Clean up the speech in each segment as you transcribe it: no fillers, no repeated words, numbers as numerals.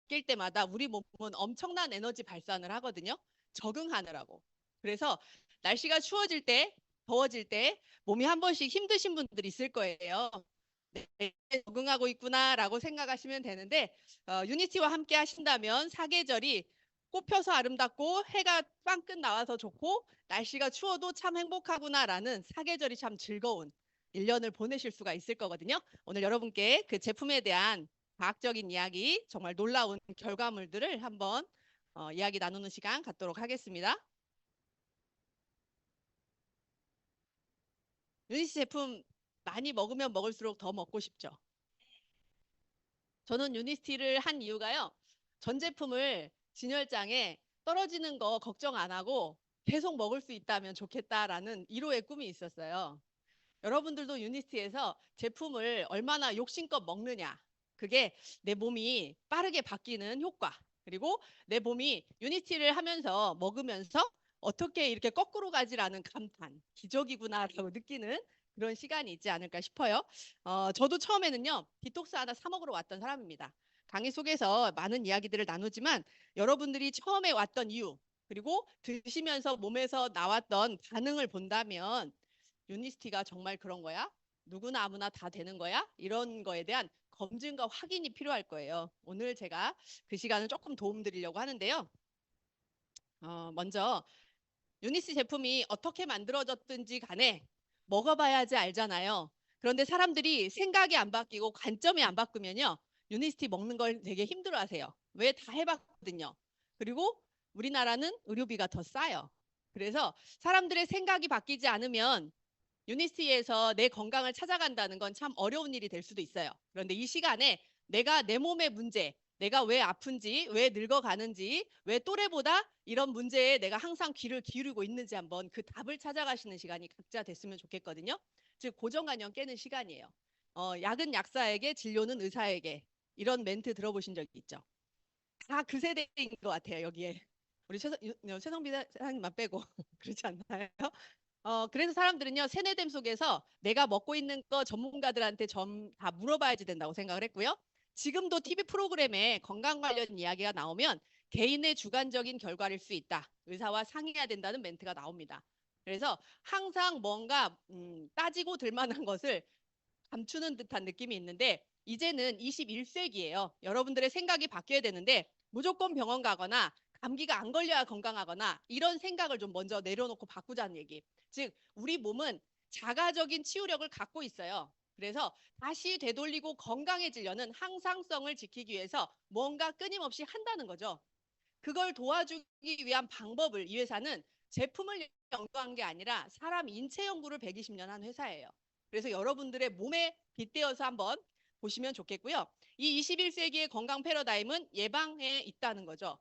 바뀔 때마다 우리 몸은 엄청난 에너지 발산을 하거든요. 적응하느라고. 그래서 날씨가 추워질 때, 더워질 때 몸이 한 번씩 힘드신 분들이 있을 거예요. 네, 적응하고 있구나라고 생각하시면 되는데 유니티와 함께 하신다면 사계절이 꽃 펴서 아름답고 해가 빵끝 나와서 좋고 날씨가 추워도 참 행복하구나라는 사계절이 참 즐거운 1년을 보내실 수가 있을 거거든요. 오늘 여러분께 그 제품에 대한 과학적인 이야기, 정말 놀라운 결과물들을 한번 이야기 나누는 시간 갖도록 하겠습니다. 유니티 제품 많이 먹으면 먹을수록 더 먹고 싶죠. 저는 유니티를 한 이유가요. 전 제품을 진열장에 떨어지는 거 걱정 안 하고 계속 먹을 수 있다면 좋겠다라는 1호의 꿈이 있었어요. 여러분들도 유니티에서 제품을 얼마나 욕심껏 먹느냐. 그게 내 몸이 빠르게 바뀌는 효과. 그리고 내 몸이 유니티를 하면서 먹으면서 어떻게 이렇게 거꾸로 가지라는 감탄. 기적이구나라고 느끼는 그런 시간이 있지 않을까 싶어요. 저도 처음에는요. 디톡스 하나 사 먹으러 왔던 사람입니다. 강의 속에서 많은 이야기들을 나누지만 여러분들이 처음에 왔던 이유 그리고 드시면서 몸에서 나왔던 반응을 본다면 유니스티가 정말 그런 거야? 누구나 아무나 다 되는 거야? 이런 거에 대한 검증과 확인이 필요할 거예요. 오늘 제가 그 시간을 조금 도움 드리려고 하는데요. 먼저 유니스 제품이 어떻게 만들어졌든지 간에 먹어봐야지 알잖아요. 그런데 사람들이 생각이 안 바뀌고 관점이 안 바꾸면요. 유니스티 먹는 걸 되게 힘들어하세요. 왜? 다 해봤거든요. 그리고 우리나라는 의료비가 더 싸요. 그래서 사람들의 생각이 바뀌지 않으면 유니스티에서 내 건강을 찾아간다는 건 참 어려운 일이 될 수도 있어요. 그런데 이 시간에 내가 내 몸의 문제, 내가 왜 아픈지, 왜 늙어가는지, 왜 또래보다 이런 문제에 내가 항상 귀를 기울이고 있는지 한번 그 답을 찾아가시는 시간이 각자 됐으면 좋겠거든요. 즉 고정관념 깨는 시간이에요. 약은 약사에게, 진료는 의사에게 이런 멘트 들어보신 적 있죠? 다 그 세대인 것 같아요, 여기에. 우리 최성비 사장님만 빼고 그렇지 않나요? 그래서 사람들은요, 세뇌됨 속에서 내가 먹고 있는 거 전문가들한테 다 물어봐야지 된다고 생각을 했고요. 지금도 TV 프로그램에 건강 관련 이야기가 나오면 개인의 주관적인 결과일 수 있다. 의사와 상의해야 된다는 멘트가 나옵니다. 그래서 항상 뭔가 따지고 들만한 것을 감추는 듯한 느낌이 있는데 이제는 21세기예요. 여러분들의 생각이 바뀌어야 되는데 무조건 병원 가거나 감기가 안 걸려야 건강하거나 이런 생각을 좀 먼저 내려놓고 바꾸자는 얘기. 즉 우리 몸은 자가적인 치유력을 갖고 있어요. 그래서 다시 되돌리고 건강해지려는 항상성을 지키기 위해서 뭔가 끊임없이 한다는 거죠. 그걸 도와주기 위한 방법을 이 회사는 제품을 연구한 게 아니라 사람 인체 연구를 120년 한 회사예요. 그래서 여러분들의 몸에 빗대어서 한번 보시면 좋겠고요. 이 21세기의 건강 패러다임은 예방에 있다는 거죠.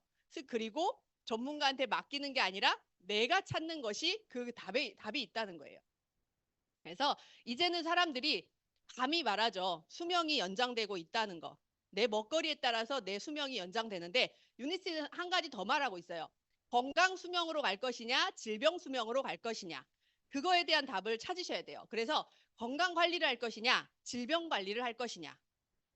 그리고 전문가한테 맡기는 게 아니라 내가 찾는 것이 그 답이 있다는 거예요. 그래서 이제는 사람들이 감히 말하죠. 수명이 연장되고 있다는 거. 내 먹거리에 따라서 내 수명이 연장되는데 유니스는 한 가지 더 말하고 있어요. 건강 수명으로 갈 것이냐, 질병 수명으로 갈 것이냐. 그거에 대한 답을 찾으셔야 돼요. 그래서 건강 관리를 할 것이냐, 질병 관리를 할 것이냐.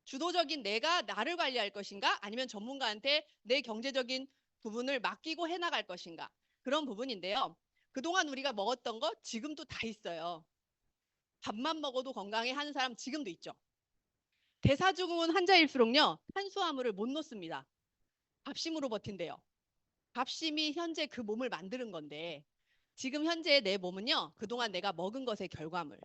주도적인 내가 나를 관리할 것인가, 아니면 전문가한테 내 경제적인 부분을 맡기고 해나갈 것인가. 그런 부분인데요. 그동안 우리가 먹었던 거 지금도 다 있어요. 밥만 먹어도 건강해 하는 사람 지금도 있죠. 대사증후군 환자일수록요. 탄수화물을 못 놓습니다. 밥심으로 버틴대요. 밥심이 현재 그 몸을 만드는 건데 지금 현재 내 몸은요. 그동안 내가 먹은 것의 결과물.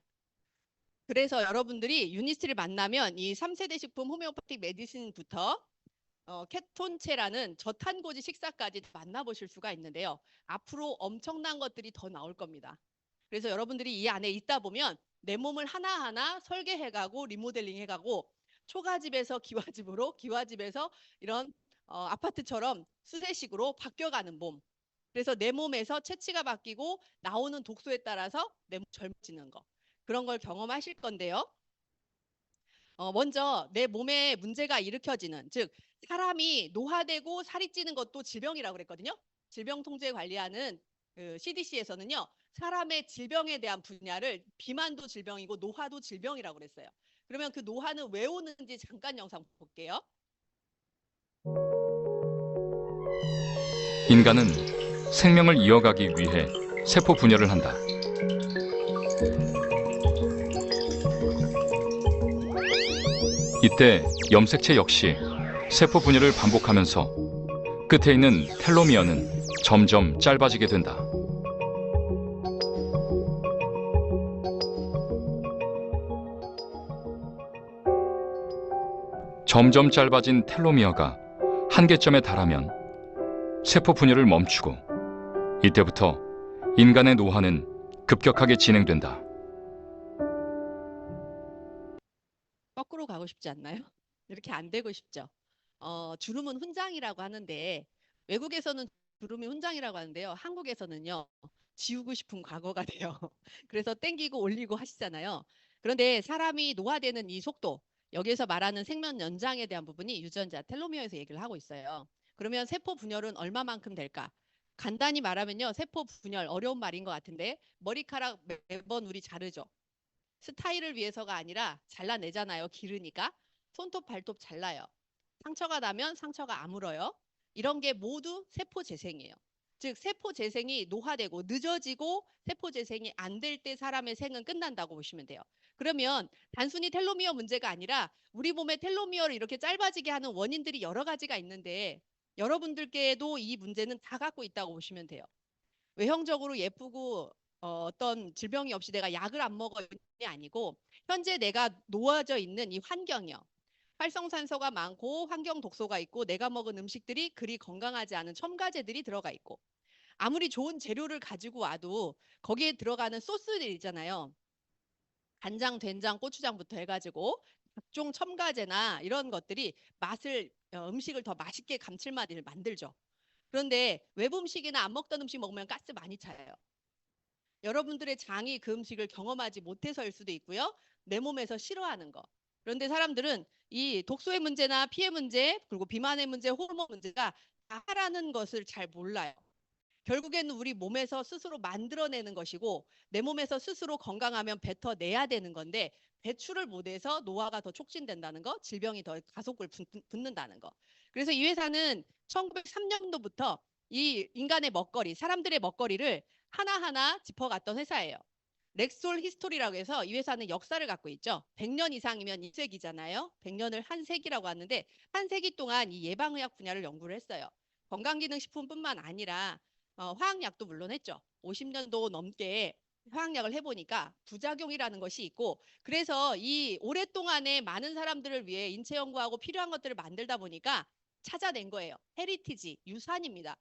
그래서 여러분들이 유니스트를 만나면 이 3세대 식품 호메오파틱 메디신부터 케톤체라는 저탄고지 식사까지 만나보실 수가 있는데요. 앞으로 엄청난 것들이 더 나올 겁니다. 그래서 여러분들이 이 안에 있다 보면 내 몸을 하나하나 설계해가고 리모델링 해가고 초가집에서 기와집으로 기와집에서 이런 아파트처럼 수세식으로 바뀌어가는 몸. 그래서 내 몸에서 체취가 바뀌고 나오는 독소에 따라서 내 몸 젊어지는 거. 그런 걸 경험하실 건데요. 먼저 내 몸에 문제가 일으켜지는, 즉 사람이 노화되고 살이 찌는 것도 질병이라고 그랬거든요. 질병통제관리하는 그 CDC에서는요. 사람의 질병에 대한 분야를 비만도 질병이고 노화도 질병이라고 그랬어요. 그러면 그 노화는 왜 오는지 잠깐 영상 볼게요. 인간은 생명을 이어가기 위해 세포 분열을 한다. 이때 염색체 역시 세포 분열을 반복하면서 끝에 있는 텔로미어는 점점 짧아지게 된다. 점점 짧아진 텔로미어가 한계점에 달하면 세포 분열을 멈추고 이때부터 인간의 노화는 급격하게 진행된다. 거꾸로 가고 싶지 않나요? 이렇게 안 되고 싶죠. 주름은 훈장이라고 하는데 외국에서는 주름이 훈장이라고 하는데요. 한국에서는요. 지우고 싶은 과거가 돼요. 그래서 땡기고 올리고 하시잖아요. 그런데 사람이 노화되는 이 속도, 여기에서 말하는 생명 연장에 대한 부분이 유전자 텔로미어에서 얘기를 하고 있어요. 그러면 세포 분열은 얼마만큼 될까? 간단히 말하면요. 세포 분열, 어려운 말인 것 같은데 머리카락 매번 우리 자르죠. 스타일을 위해서가 아니라 잘라내잖아요. 기르니까. 손톱, 발톱 잘라요. 상처가 나면 상처가 아물어요. 이런 게 모두 세포 재생이에요. 즉 세포 재생이 노화되고 늦어지고 세포 재생이 안 될 때 사람의 생은 끝난다고 보시면 돼요. 그러면 단순히 텔로미어 문제가 아니라 우리 몸의 텔로미어를 이렇게 짧아지게 하는 원인들이 여러 가지가 있는데 여러분들께도 이 문제는 다 갖고 있다고 보시면 돼요. 외형적으로 예쁘고 어떤 질병이 없이 내가 약을 안 먹어요 아니고 현재 내가 놓아져 있는 이 환경이요. 활성산소가 많고 환경 독소가 있고 내가 먹은 음식들이 그리 건강하지 않은 첨가제들이 들어가 있고 아무리 좋은 재료를 가지고 와도 거기에 들어가는 소스들 있잖아요. 간장, 된장, 고추장부터 해가지고 각종 첨가제나 이런 것들이 맛을 음식을 더 맛있게 감칠맛을 만들죠. 그런데 외부 음식이나 안 먹던 음식 먹으면 가스 많이 차요. 여러분들의 장이 그 음식을 경험하지 못해서일 수도 있고요. 내 몸에서 싫어하는 거. 그런데 사람들은 이 독소의 문제나 피해 문제, 그리고 비만의 문제, 호르몬 문제가 다라는 것을 잘 몰라요. 결국에는 우리 몸에서 스스로 만들어내는 것이고 내 몸에서 스스로 건강하면 뱉어내야 되는 건데 배출을 못해서 노화가 더 촉진된다는 거, 질병이 더 가속을 붙는다는 거. 그래서 이 회사는 1903년도부터 이 인간의 먹거리, 사람들의 먹거리를 하나하나 짚어갔던 회사예요. 렉솔 히스토리라고 해서 이 회사는 역사를 갖고 있죠. 100년 이상이면 1세기잖아요. 100년을 한 세기라고 하는데 한 세기 동안 이 예방의학 분야를 연구를 했어요. 건강기능식품뿐만 아니라 화학약도 물론 했죠. 50년도 넘게 화학약을 해보니까 부작용이라는 것이 있고 그래서 이 오랫동안에 많은 사람들을 위해 인체 연구하고 필요한 것들을 만들다 보니까 찾아낸 거예요. 헤리티지, 유산입니다.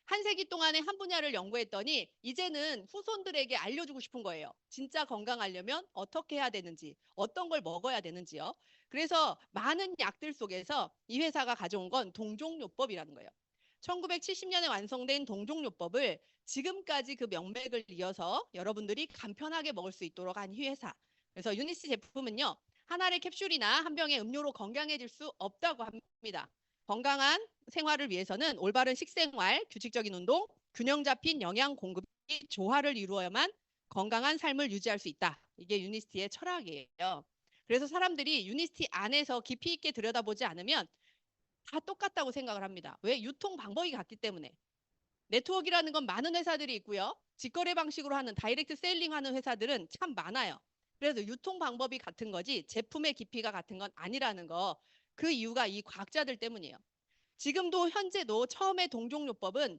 한 세기 동안에 한 분야를 연구했더니 이제는 후손들에게 알려주고 싶은 거예요. 진짜 건강하려면 어떻게 해야 되는지, 어떤 걸 먹어야 되는지요. 그래서 많은 약들 속에서 이 회사가 가져온 건 동종요법이라는 거예요. 1970년에 완성된 동종요법을 지금까지 그 명맥을 이어서 여러분들이 간편하게 먹을 수 있도록 한 이 회사. 그래서 유니스 제품은요. 한 알의 캡슐이나 한 병의 음료로 건강해질 수 없다고 합니다. 건강한 생활을 위해서는 올바른 식생활, 규칙적인 운동, 균형 잡힌 영양 공급이 조화를 이루어야만 건강한 삶을 유지할 수 있다. 이게 유니스티의 철학이에요. 그래서 사람들이 유니스티 안에서 깊이 있게 들여다보지 않으면 다 똑같다고 생각을 합니다. 왜? 유통 방법이 같기 때문에. 네트워크라는 건 많은 회사들이 있고요. 직거래 방식으로 하는 다이렉트 셀링 하는 회사들은 참 많아요. 그래서 유통 방법이 같은 거지 제품의 깊이가 같은 건 아니라는 거. 그 이유가 이 과학자들 때문이에요. 지금도 현재도 처음에 동종요법은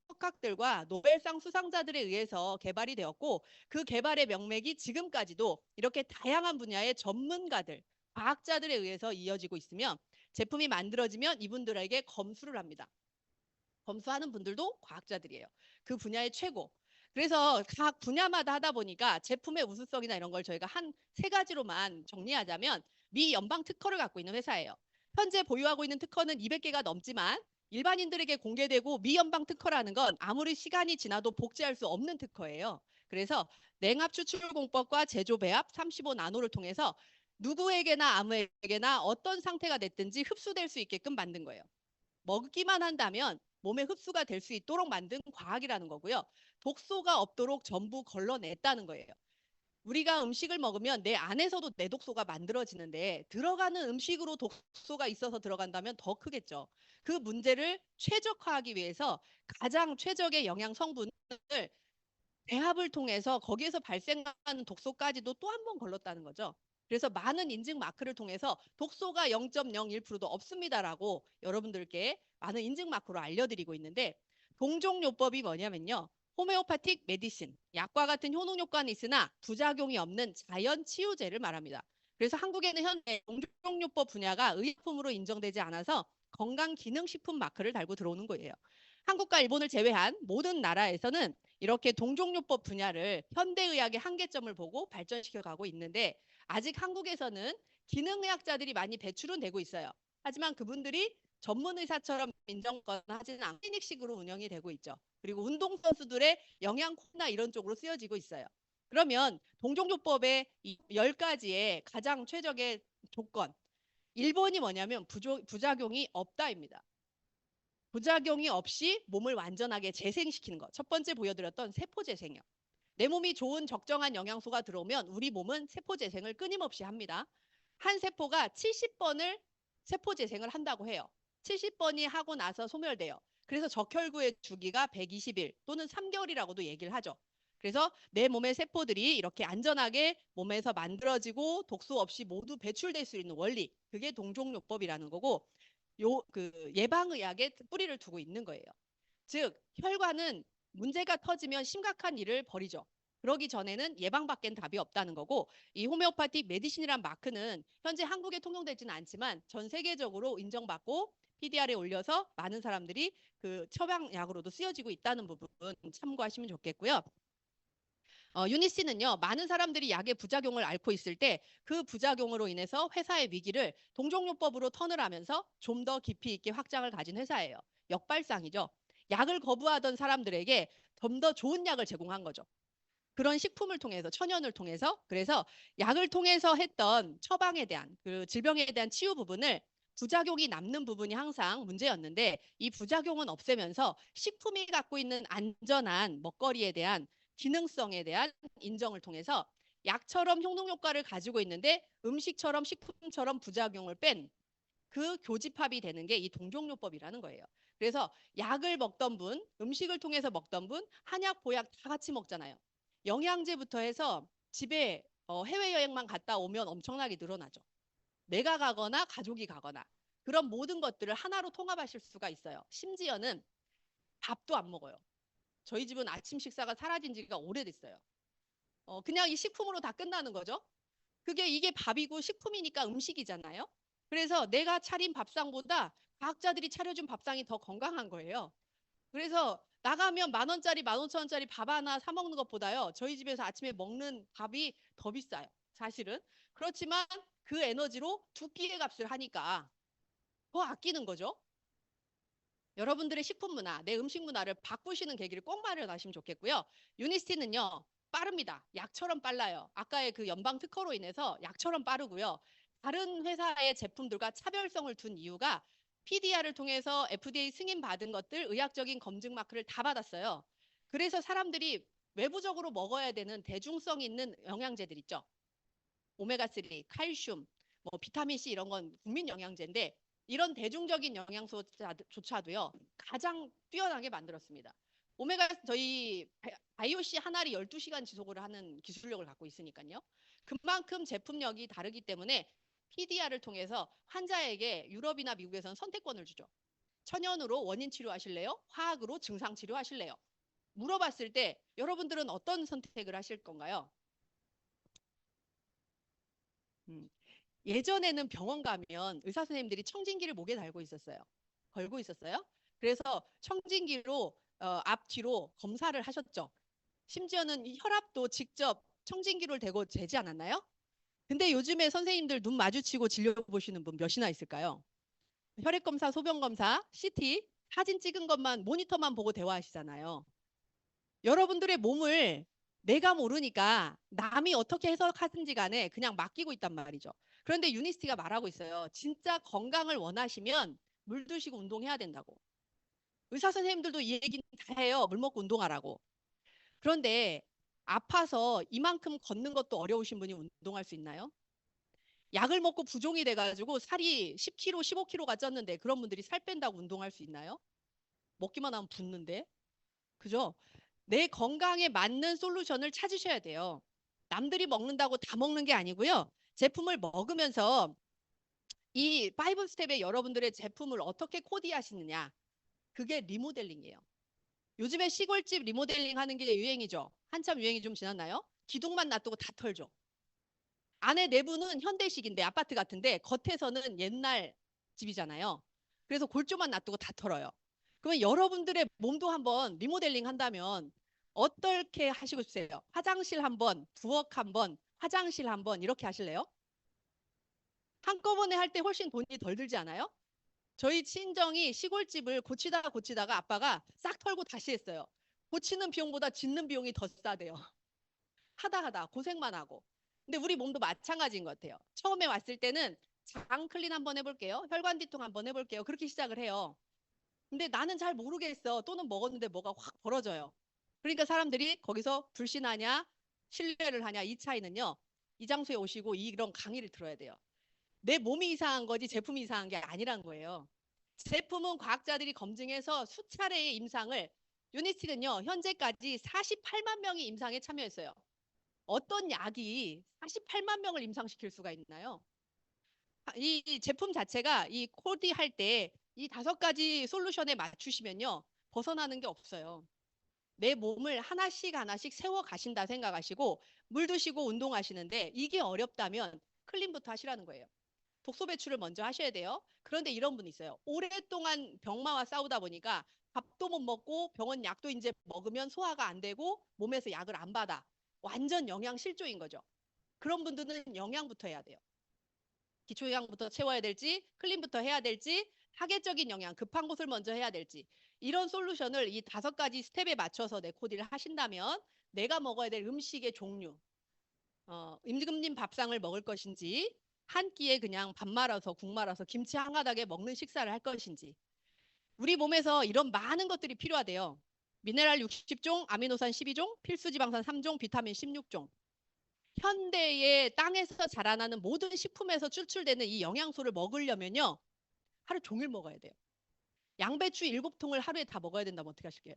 석학들과 노벨상 수상자들에 의해서 개발이 되었고 그 개발의 명맥이 지금까지도 이렇게 다양한 분야의 전문가들, 과학자들에 의해서 이어지고 있으며 제품이 만들어지면 이분들에게 검수를 합니다. 검수하는 분들도 과학자들이에요. 그 분야의 최고. 그래서 각 분야마다 하다 보니까 제품의 우수성이나 이런 걸 저희가 한 세 가지로만 정리하자면 미 연방 특허를 갖고 있는 회사예요. 현재 보유하고 있는 특허는 200개가 넘지만 일반인들에게 공개되고 미 연방 특허라는 건 아무리 시간이 지나도 복제할 수 없는 특허예요. 그래서 냉압 추출 공법과 제조 배합 35 나노를 통해서 누구에게나 아무에게나 어떤 상태가 됐든지 흡수될 수 있게끔 만든 거예요. 먹기만 한다면 몸에 흡수가 될 수 있도록 만든 과학이라는 거고요. 독소가 없도록 전부 걸러냈다는 거예요. 우리가 음식을 먹으면 내 안에서도 내독소가 만들어지는데 들어가는 음식으로 독소가 있어서 들어간다면 더 크겠죠. 그 문제를 최적화하기 위해서 가장 최적의 영양 성분을 배합을 통해서 거기에서 발생하는 독소까지도 또 한 번 걸렀다는 거죠. 그래서 많은 인증 마크를 통해서 독소가 0.01%도 없습니다라고 여러분들께 많은 인증 마크로 알려드리고 있는데 동종요법이 뭐냐면요. 호메오파틱 메디신, 약과 같은 효능 효과는 있으나 부작용이 없는 자연 치유제를 말합니다. 그래서 한국에는 현재 동종요법 분야가 의약품으로 인정되지 않아서 건강기능식품 마크를 달고 들어오는 거예요. 한국과 일본을 제외한 모든 나라에서는 이렇게 동종요법 분야를 현대의학의 한계점을 보고 발전시켜 가고 있는데 아직 한국에서는 기능의학자들이 많이 배출은 되고 있어요. 하지만 그분들이 전문 의사처럼 인정하지는 않고 클리닉식으로 운영이 되고 있죠. 그리고 운동선수들의 영양 코나 이런 쪽으로 쓰여지고 있어요. 그러면 동종요법의 이 10가지의 가장 최적의 조건 1번이 뭐냐면 부작용이 없다입니다. 부작용이 없이 몸을 완전하게 재생시키는 것. 첫 번째 보여드렸던 세포 재생이요. 내 몸이 좋은 적정한 영양소가 들어오면 우리 몸은 세포 재생을 끊임없이 합니다. 한 세포가 70번을 세포 재생을 한다고 해요. 70번이 하고 나서 소멸돼요. 그래서 적혈구의 주기가 120일 또는 3개월이라고도 얘기를 하죠. 그래서 내 몸의 세포들이 이렇게 안전하게 몸에서 만들어지고 독소 없이 모두 배출될 수 있는 원리. 그게 동종요법이라는 거고 예방의학에 뿌리를 두고 있는 거예요. 즉 혈관은 문제가 터지면 심각한 일을 벌이죠. 그러기 전에는 예방밖엔 답이 없다는 거고 이 호메오파틱 메디신이란 마크는 현재 한국에 통용되지는 않지만 전 세계적으로 인정받고 PDR에 올려서 많은 사람들이 그 처방약으로도 쓰여지고 있다는 부분 참고하시면 좋겠고요. 유니씨는요, 많은 사람들이 약의 부작용을 앓고 있을 때 그 부작용으로 인해서 회사의 위기를 동종요법으로 턴을 하면서 좀 더 깊이 있게 확장을 가진 회사예요. 역발상이죠. 약을 거부하던 사람들에게 좀 더 좋은 약을 제공한 거죠. 그런 식품을 통해서, 천연을 통해서. 그래서 약을 통해서 했던 처방에 대한, 그 질병에 대한 치유 부분을 부작용이 남는 부분이 항상 문제였는데 이 부작용은 없애면서 식품이 갖고 있는 안전한 먹거리에 대한 기능성에 대한 인정을 통해서 약처럼 효능 효과를 가지고 있는데 음식처럼 식품처럼 부작용을 뺀 그 교집합이 되는 게 이 동종요법이라는 거예요. 그래서 약을 먹던 분, 음식을 통해서 먹던 분, 한약, 보약 다 같이 먹잖아요. 영양제부터 해서 집에 해외여행만 갔다 오면 엄청나게 늘어나죠. 내가 가거나 가족이 가거나 그런 모든 것들을 하나로 통합하실 수가 있어요. 심지어는 밥도 안 먹어요. 저희 집은 아침 식사가 사라진 지가 오래됐어요. 그냥 이 식품으로 다 끝나는 거죠. 이게 밥이고 식품이니까 음식이잖아요. 그래서 내가 차린 밥상보다 과학자들이 차려준 밥상이 더 건강한 거예요. 그래서 나가면 10,000원짜리, 15,000원짜리 밥 하나 사 먹는 것보다요. 저희 집에서 아침에 먹는 밥이 더 비싸요. 사실은. 그렇지만 그 에너지로 두 끼의 값을 하니까 더 아끼는 거죠. 여러분들의 식품 문화, 내 음식 문화를 바꾸시는 계기를 꼭 마련하시면 좋겠고요. 유니스티는요, 빠릅니다. 약처럼 빨라요. 아까의 그 연방 특허로 인해서 약처럼 빠르고요. 다른 회사의 제품들과 차별성을 둔 이유가 PDR을 통해서 FDA 승인 받은 것들, 의학적인 검증 마크를 다 받았어요. 그래서 사람들이 외부적으로 먹어야 되는 대중성 있는 영양제들 있죠. 오메가3, 칼슘, 뭐 비타민 C 이런 건 국민 영양제인데 이런 대중적인 영양소조차도요 가장 뛰어나게 만들었습니다. 저희 IOC 한 알이 12시간 지속을 하는 기술력을 갖고 있으니까요. 그만큼 제품력이 다르기 때문에 PDR을 통해서 환자에게 유럽이나 미국에서는 선택권을 주죠. 천연으로 원인 치료하실래요? 화학으로 증상 치료하실래요? 물어봤을 때 여러분들은 어떤 선택을 하실 건가요? 음, 예전에는 병원 가면 의사 선생님들이 청진기를 목에 달고 있었어요. 걸고 있었어요. 그래서 청진기로 앞뒤로 검사를 하셨죠. 심지어는 이 혈압도 직접 청진기를 대고 재지 않았나요? 근데 요즘에 선생님들 눈 마주치고 진료 보시는 분 몇이나 있을까요? 혈액 검사, 소변 검사, CT, 사진 찍은 것만 모니터만 보고 대화하시잖아요. 여러분들의 몸을 내가 모르니까 남이 어떻게 해석하든지 간에 그냥 맡기고 있단 말이죠. 그런데 유니스티가 말하고 있어요. 진짜 건강을 원하시면 물 드시고 운동해야 된다고. 의사 선생님들도 이 얘기는 다 해요. 물 먹고 운동하라고. 그런데 아파서 이만큼 걷는 것도 어려우신 분이 운동할 수 있나요? 약을 먹고 부종이 돼가지고 살이 10kg, 15kg가 쪘는데 그런 분들이 살 뺀다고 운동할 수 있나요? 먹기만 하면 붓는데. 그죠? 내 건강에 맞는 솔루션을 찾으셔야 돼요. 남들이 먹는다고 다 먹는 게 아니고요. 제품을 먹으면서 이 5 스텝에 여러분들의 제품을 어떻게 코디하시느냐. 그게 리모델링이에요. 요즘에 시골집 리모델링 하는 게 유행이죠. 한참 유행이 좀 지났나요? 기둥만 놔두고 다 털죠. 안에 내부는 현대식인데 아파트 같은데 겉에서는 옛날 집이잖아요. 그래서 골조만 놔두고 다 털어요. 그러면 여러분들의 몸도 한번 리모델링 한다면 어떻게 하시고 싶으세요? 화장실 한번, 부엌 한번, 화장실 한번 이렇게 하실래요? 한꺼번에 할 때 훨씬 돈이 덜 들지 않아요? 저희 친정이 시골집을 고치다가 아빠가 싹 털고 다시 했어요. 고치는 비용보다 짓는 비용이 더 싸대요. 하다 고생만 하고. 근데 우리 몸도 마찬가지인 것 같아요. 처음에 왔을 때는 장 클린 한번 해볼게요. 혈관 뒤통 한번 해볼게요. 그렇게 시작을 해요. 근데 나는 잘 모르겠어. 또는 먹었는데 뭐가 확 벌어져요. 그러니까 사람들이 거기서 불신하냐, 신뢰를 하냐 이 차이는요. 이 장소에 오시고 이런 강의를 들어야 돼요. 내 몸이 이상한 거지 제품이 이상한 게 아니란 거예요. 제품은 과학자들이 검증해서 수차례의 임상을 유니스틱은요. 현재까지 48만 명이 임상에 참여했어요. 어떤 약이 48만 명을 임상시킬 수가 있나요? 이 제품 자체가 이 코디할 때 이 5가지 솔루션에 맞추시면요. 벗어나는 게 없어요. 내 몸을 하나씩 세워 가신다 생각하시고 물 드시고 운동하시는데 이게 어렵다면 클린부터 하시라는 거예요. 독소 배출을 먼저 하셔야 돼요. 그런데 이런 분이 있어요. 오랫동안 병마와 싸우다 보니까 밥도 못 먹고 병원 약도 이제 먹으면 소화가 안 되고 몸에서 약을 안 받아. 완전 영양 실조인 거죠. 그런 분들은 영양부터 해야 돼요. 기초 영양부터 채워야 될지, 클린부터 해야 될지, 타겟적인 영양, 급한 곳을 먼저 해야 될지 이런 솔루션을 이 5가지 스텝에 맞춰서 내 코디를 하신다면 내가 먹어야 될 음식의 종류, 임금님 밥상을 먹을 것인지 한 끼에 그냥 밥 말아서 국 말아서 김치 한 가닥에 먹는 식사를 할 것인지 우리 몸에서 이런 많은 것들이 필요하대요. 미네랄 60종, 아미노산 12종, 필수지방산 3종, 비타민 16종. 현대의 땅에서 자라나는 모든 식품에서 추출되는 이 영양소를 먹으려면요. 하루 종일 먹어야 돼요. 양배추 7통을 하루에 다 먹어야 된다면 어떻게 하실게요?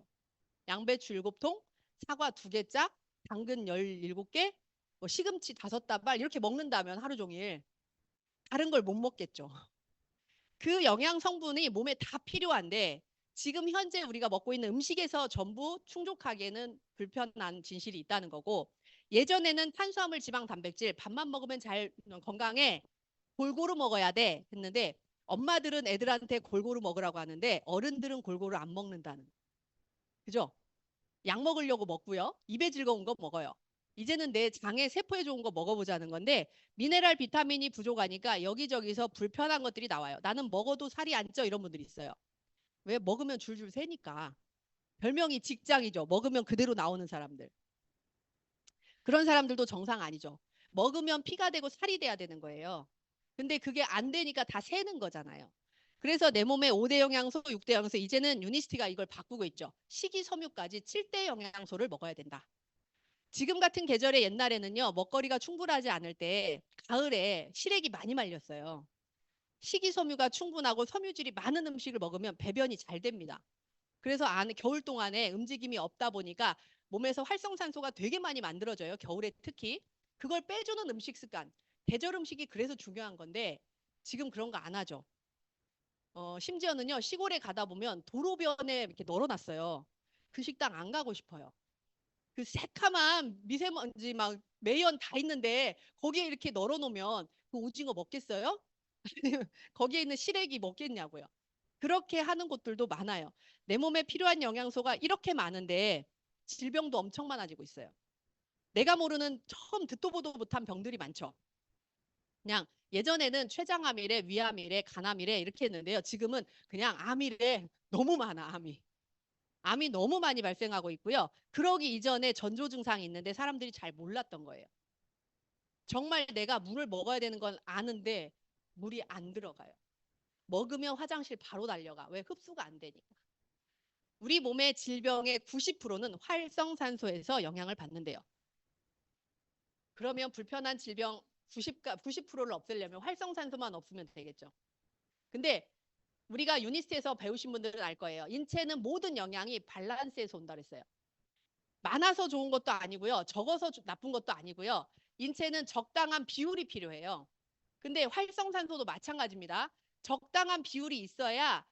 양배추 7통, 사과 2개 짝, 당근 17개, 뭐 시금치 5다발 이렇게 먹는다면 하루 종일 다른 걸 못 먹겠죠. 그 영양 성분이 몸에 다 필요한데 지금 현재 우리가 먹고 있는 음식에서 전부 충족하기에는 불편한 진실이 있다는 거고 예전에는 탄수화물, 지방, 단백질 밥만 먹으면 잘 건강해 골고루 먹어야 돼 했는데 엄마들은 애들한테 골고루 먹으라고 하는데 어른들은 골고루 안 먹는다는 그죠? 약 먹으려고 먹고요. 입에 즐거운 거 먹어요. 이제는 내 장에 세포에 좋은 거 먹어보자는 건데 미네랄 비타민이 부족하니까 여기저기서 불편한 것들이 나와요. 나는 먹어도 살이 안 쪄 이런 분들이 있어요. 왜? 먹으면 줄줄 새니까. 별명이 직장이죠. 먹으면 그대로 나오는 사람들. 그런 사람들도 정상 아니죠. 먹으면 피가 되고 살이 돼야 되는 거예요. 근데 그게 안 되니까 다 새는 거잖아요. 그래서 내 몸에 5대 영양소, 6대 영양소 이제는 유니스티가 이걸 바꾸고 있죠. 식이섬유까지 7대 영양소를 먹어야 된다. 지금 같은 계절에 옛날에는요. 먹거리가 충분하지 않을 때 가을에 시래기 많이 말렸어요. 식이섬유가 충분하고 섬유질이 많은 음식을 먹으면 배변이 잘 됩니다. 그래서 안에 겨울 동안에 움직임이 없다 보니까 몸에서 활성산소가 되게 많이 만들어져요. 겨울에 특히. 그걸 빼주는 음식 습관. 계절 음식이 그래서 중요한 건데 지금 그런 거 안 하죠. 심지어는요. 시골에 가다 보면 도로변에 이렇게 널어놨어요. 그 식당 안 가고 싶어요. 그 새카만 미세먼지 막 매연 다 있는데 거기에 이렇게 널어놓으면 그 오징어 먹겠어요? 거기에 있는 시래기 먹겠냐고요. 그렇게 하는 곳들도 많아요. 내 몸에 필요한 영양소가 이렇게 많은데 질병도 엄청 많아지고 있어요. 내가 모르는 처음 듣도 보도 못한 병들이 많죠. 그냥 예전에는 췌장암이래, 위암이래, 간암이래 이렇게 했는데요. 지금은 그냥 암이래. 너무 많아, 암이. 암이 너무 많이 발생하고 있고요. 그러기 이전에 전조 증상이 있는데 사람들이 잘 몰랐던 거예요. 정말 내가 물을 먹어야 되는 건 아는데 물이 안 들어가요. 먹으면 화장실 바로 달려가. 왜? 흡수가 안 되니까. 우리 몸의 질병의 90%는 활성산소에서 영향을 받는데요. 그러면 불편한 질병 90%를 없애려면 활성산소만 없으면 되겠죠. 근데 우리가 유니스트에서 배우신 분들은 알 거예요. 인체는 모든 영양이 밸런스에서 온다 그랬어요. 많아서 좋은 것도 아니고요. 적어서 나쁜 것도 아니고요. 인체는 적당한 비율이 필요해요. 근데 활성산소도 마찬가지입니다. 적당한 비율이 있어야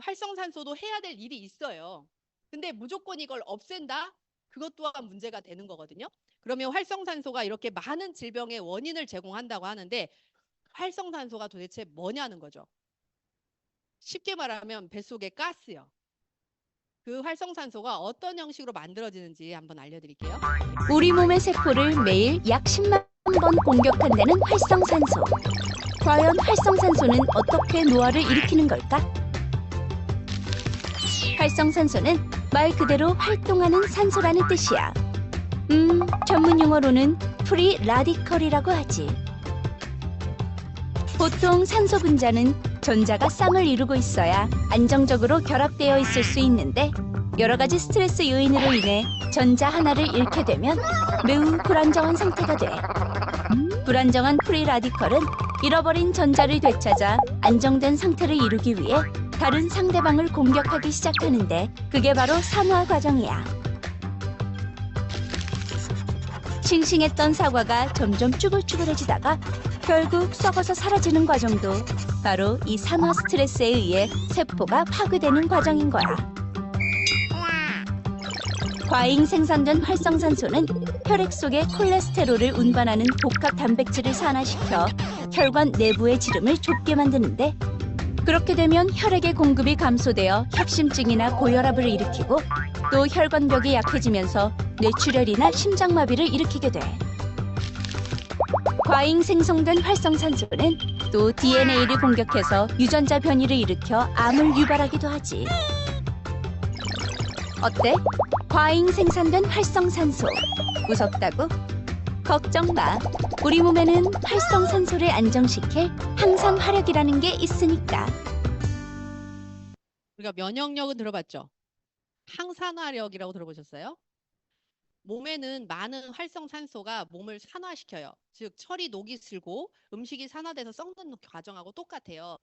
활성산소도 해야 될 일이 있어요. 근데 무조건 이걸 없앤다? 그것 또한 문제가 되는 거거든요. 그러면 활성산소가 이렇게 많은 질병의 원인을 제공한다고 하는데 활성산소가 도대체 뭐냐는 거죠. 쉽게 말하면 뱃속의 가스요. 그 활성산소가 어떤 형식으로 만들어지는지 한번 알려드릴게요. 우리 몸의 세포를 매일 약 10만 번 공격한다는 활성산소. 과연 활성산소는 어떻게 노화를 일으키는 걸까? 활성산소는 말 그대로 활동하는 산소라는 뜻이야. 전문 용어로는 프리 라디컬이라고 하지. 보통 산소 분자는 전자가 쌍을 이루고 있어야 안정적으로 결합되어 있을 수 있는데 여러 가지 스트레스 요인으로 인해 전자 하나를 잃게 되면 매우 불안정한 상태가 돼. 불안정한 프리 라디컬은 잃어버린 전자를 되찾아 안정된 상태를 이루기 위해 다른 상대방을 공격하기 시작하는데 그게 바로 산화 과정이야. 싱싱했던 사과가 점점 쭈글쭈글해지다가 결국 썩어서 사라지는 과정도 바로 이 산화 스트레스에 의해 세포가 파괴되는 과정인 거야. 과잉 생산된 활성산소는 혈액 속의 콜레스테롤을 운반하는 복합 단백질을 산화시켜 혈관 내부의 지름을 좁게 만드는데 그렇게 되면 혈액의 공급이 감소되어 협심증이나 고혈압을 일으키고 또 혈관벽이 약해지면서 뇌출혈이나 심장마비를 일으키게 돼. 과잉 생성된 활성산소는 또 DNA를 공격해서 유전자 변이를 일으켜 암을 유발하기도 하지. 어때? 과잉 생산된 활성산소. 무섭다고? 걱정 마. 우리 몸에는 활성산소를 안정시킬 항산화력이라는 게 있으니까. 우리가 면역력은 들어봤죠? 항산화력이라고 들어보셨어요? 몸에는 많은 활성산소가 몸을 산화시켜요. 즉 철이 녹이 슬고 음식이 산화돼서 썩는 과정하고 똑같아요.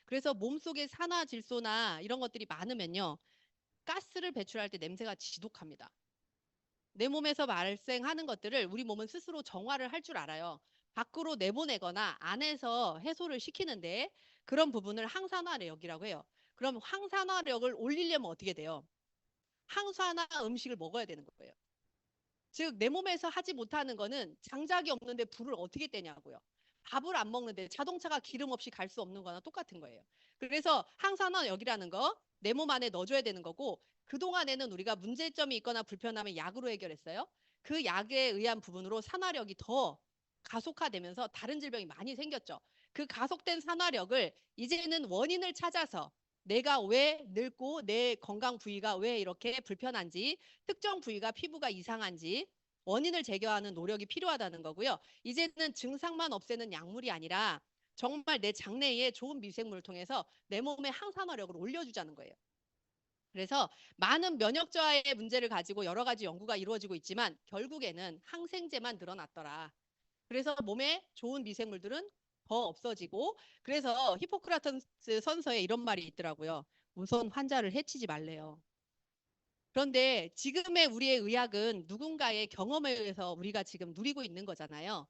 그래서 몸속에 산화 질소나 이런 것들이 많으면요. 가스를 배출할 때 냄새가 지독합니다. 내 몸에서 발생하는 것들을 우리 몸은 스스로 정화를 할 줄 알아요. 밖으로 내보내거나 안에서 해소를 시키는데 그런 부분을 항산화력이라고 해요. 그럼 항산화력을 올리려면 어떻게 돼요? 항산화 음식을 먹어야 되는 거예요. 즉 내 몸에서 하지 못하는 거는 장작이 없는데 불을 어떻게 떼냐고요. 밥을 안 먹는데 자동차가 기름 없이 갈 수 없는 거나 똑같은 거예요. 그래서 항산화력이라는 거 내 몸 안에 넣어줘야 되는 거고 그동안에는 우리가 문제점이 있거나 불편하면 약으로 해결했어요. 그 약에 의한 부분으로 산화력이 더 가속화되면서 다른 질병이 많이 생겼죠. 그 가속된 산화력을 이제는 원인을 찾아서 내가 왜 늙고 내 건강 부위가 왜 이렇게 불편한지 특정 부위가 피부가 이상한지 원인을 제거하는 노력이 필요하다는 거고요. 이제는 증상만 없애는 약물이 아니라 정말 내 장내에 좋은 미생물을 통해서 내 몸의 항산화력을 올려주자는 거예요. 그래서 많은 면역 저하의 문제를 가지고 여러 가지 연구가 이루어지고 있지만 결국에는 항생제만 늘어났더라. 그래서 몸에 좋은 미생물들은 더 없어지고 그래서 히포크라테스 선서에 이런 말이 있더라고요. 우선 환자를 해치지 말래요. 그런데 지금의 우리의 의학은 누군가의 경험에 의해서 우리가 지금 누리고 있는 거잖아요.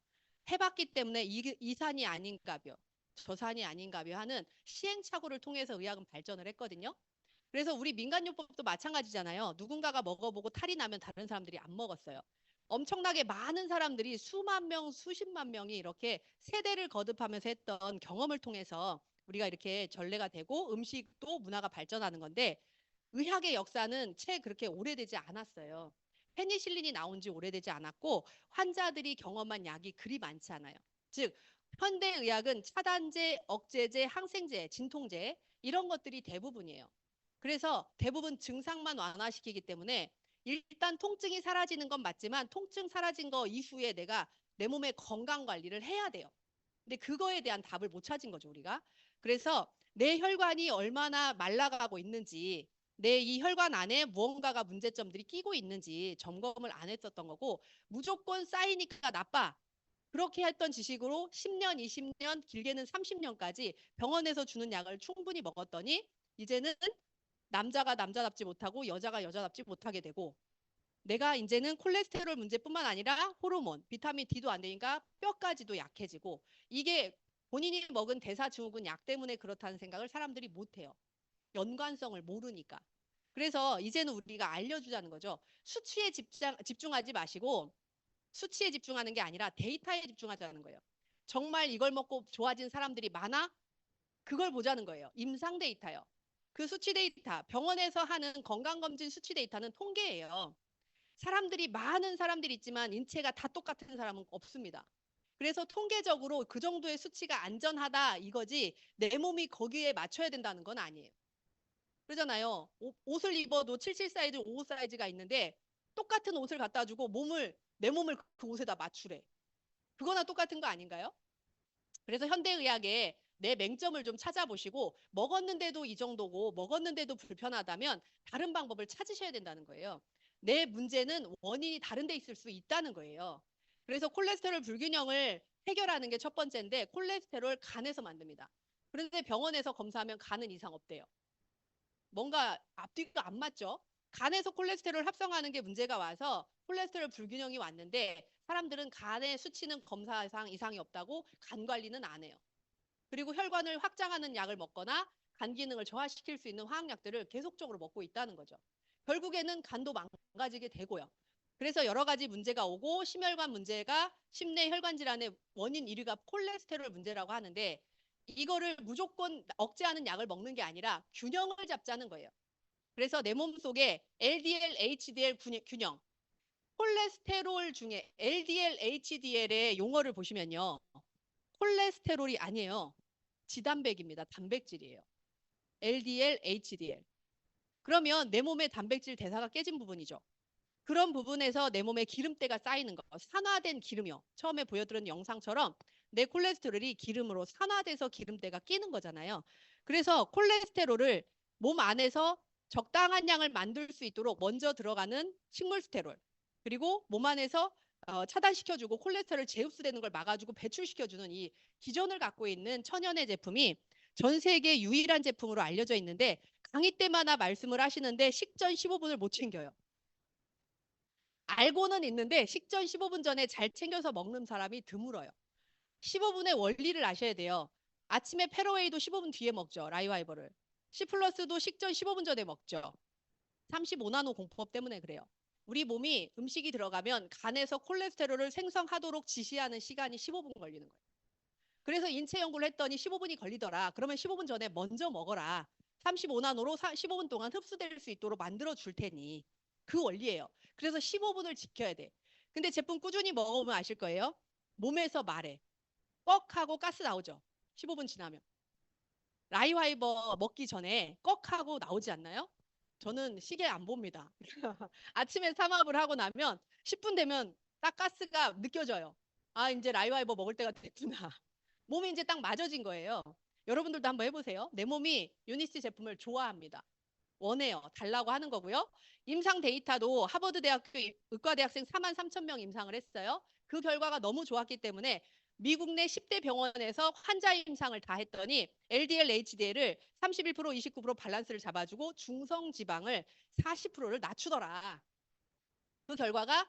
해봤기 때문에 이 산이 아닌가벼, 저 산이 아닌가벼 하는 시행착오를 통해서 의학은 발전을 했거든요. 그래서 우리 민간요법도 마찬가지잖아요. 누군가가 먹어보고 탈이 나면 다른 사람들이 안 먹었어요. 엄청나게 많은 사람들이 수만 명, 수십만 명이 이렇게 세대를 거듭하면서 했던 경험을 통해서 우리가 이렇게 전례가 되고 음식도 문화가 발전하는 건데 의학의 역사는 채 그렇게 오래되지 않았어요. 페니실린이 나온 지 오래되지 않았고 환자들이 경험한 약이 그리 많지 않아요. 즉 현대의학은 차단제, 억제제, 항생제, 진통제 이런 것들이 대부분이에요. 그래서 대부분 증상만 완화시키기 때문에 일단 통증이 사라지는 건 맞지만 통증 사라진 거 이후에 내가 내 몸의 건강 관리를 해야 돼요. 근데 그거에 대한 답을 못 찾은 거죠, 우리가. 그래서 내 혈관이 얼마나 말라가고 있는지 내 이 혈관 안에 무언가가 문제점들이 끼고 있는지 점검을 안 했었던 거고 무조건 쌓이니까 나빠. 그렇게 했던 지식으로 10년, 20년, 길게는 30년까지 병원에서 주는 약을 충분히 먹었더니 이제는 남자가 남자답지 못하고 여자가 여자답지 못하게 되고 내가 이제는 콜레스테롤 문제뿐만 아니라 호르몬, 비타민 D도 안 되니까 뼈까지도 약해지고 이게 본인이 먹은 대사증후군 약 때문에 그렇다는 생각을 사람들이 못해요. 연관성을 모르니까. 그래서 이제는 우리가 알려주자는 거죠. 수치에 집중하지 마시고 수치에 집중하는 게 아니라 데이터에 집중하자는 거예요. 정말 이걸 먹고 좋아진 사람들이 많아? 그걸 보자는 거예요. 임상 데이터요. 그 수치 데이터, 병원에서 하는 건강검진 수치 데이터는 통계예요. 많은 사람들이 있지만 인체가 다 똑같은 사람은 없습니다. 그래서 통계적으로 그 정도의 수치가 안전하다 이거지 내 몸이 거기에 맞춰야 된다는 건 아니에요. 그러잖아요. 옷을 입어도 77 사이즈, 55 사이즈가 있는데 똑같은 옷을 갖다 주고 내 몸을 그 옷에다 맞추래. 그거나 똑같은 거 아닌가요? 그래서 현대의학에 내 맹점을 좀 찾아보시고 먹었는데도 이 정도고 먹었는데도 불편하다면 다른 방법을 찾으셔야 된다는 거예요. 내 문제는 원인이 다른 데 있을 수 있다는 거예요. 그래서 콜레스테롤 불균형을 해결하는 게 첫 번째인데 콜레스테롤 간에서 만듭니다. 그런데 병원에서 검사하면 간은 이상 없대요. 뭔가 앞뒤가 안 맞죠? 간에서 콜레스테롤 합성하는 게 문제가 와서 콜레스테롤 불균형이 왔는데 사람들은 간의 수치는 검사상 이상이 없다고 간 관리는 안 해요. 그리고 혈관을 확장하는 약을 먹거나 간 기능을 저하시킬 수 있는 화학약들을 계속적으로 먹고 있다는 거죠. 결국에는 간도 망가지게 되고요. 그래서 여러 가지 문제가 오고 심혈관 문제가 심내 혈관 질환의 원인 1위가 콜레스테롤 문제라고 하는데 이거를 무조건 억제하는 약을 먹는 게 아니라 균형을 잡자는 거예요. 그래서 내 몸속에 LDL, HDL 균형, 콜레스테롤 중에 LDL, HDL의 용어를 보시면요. 콜레스테롤이 아니에요. 지단백입니다. 단백질이에요. LDL, HDL. 그러면 내 몸의 단백질 대사가 깨진 부분이죠. 그런 부분에서 내 몸에 기름때가 쌓이는 거, 산화된 기름이요. 처음에 보여드린 영상처럼 내 콜레스테롤이 기름으로 산화돼서 기름때가 끼는 거잖아요. 그래서 콜레스테롤을 몸 안에서 적당한 양을 만들 수 있도록 먼저 들어가는 식물 스테롤, 그리고 몸 안에서 차단시켜주고 콜레스테롤 재흡수되는 걸 막아주고 배출시켜주는 이 기전을 갖고 있는 천연의 제품이 전 세계 유일한 제품으로 알려져 있는데 강의 때마다 말씀을 하시는데 식전 15분을 못 챙겨요. 알고는 있는데 식전 15분 전에 잘 챙겨서 먹는 사람이 드물어요. 15분의 원리를 아셔야 돼요. 아침에 페로웨이도 15분 뒤에 먹죠. 라이와이버를. C 플러스도 식전 15분 전에 먹죠. 35나노 공법 때문에 그래요. 우리 몸이 음식이 들어가면 간에서 콜레스테롤을 생성하도록 지시하는 시간이 15분 걸리는 거예요. 그래서 인체 연구를 했더니 15분이 걸리더라. 그러면 15분 전에 먼저 먹어라. 35나노로 15분 동안 흡수될 수 있도록 만들어 줄 테니. 그 원리예요. 그래서 15분을 지켜야 돼. 근데 제품 꾸준히 먹어보면 아실 거예요. 몸에서 말해. 꺽 하고 가스 나오죠. 15분 지나면. 라이와이버 먹기 전에 꺽 하고 나오지 않나요? 저는 시계 안 봅니다. 아침에 삼합을 하고 나면 10분 되면 딱 가스가 느껴져요. 아, 이제 라이와이버 먹을 때가 됐구나. 몸이 이제 딱 맞아진 거예요. 여러분들도 한번 해보세요. 내 몸이 유니스티 제품을 좋아합니다. 원해요. 달라고 하는 거고요. 임상 데이터도 하버드대학교 의과대학생 43,000명 임상을 했어요. 그 결과가 너무 좋았기 때문에 미국 내 10대 병원에서 환자 임상을 다 했더니 LDL, HDL을 31%, 29% 밸런스를 잡아주고 중성 지방을 40%를 낮추더라. 그 결과가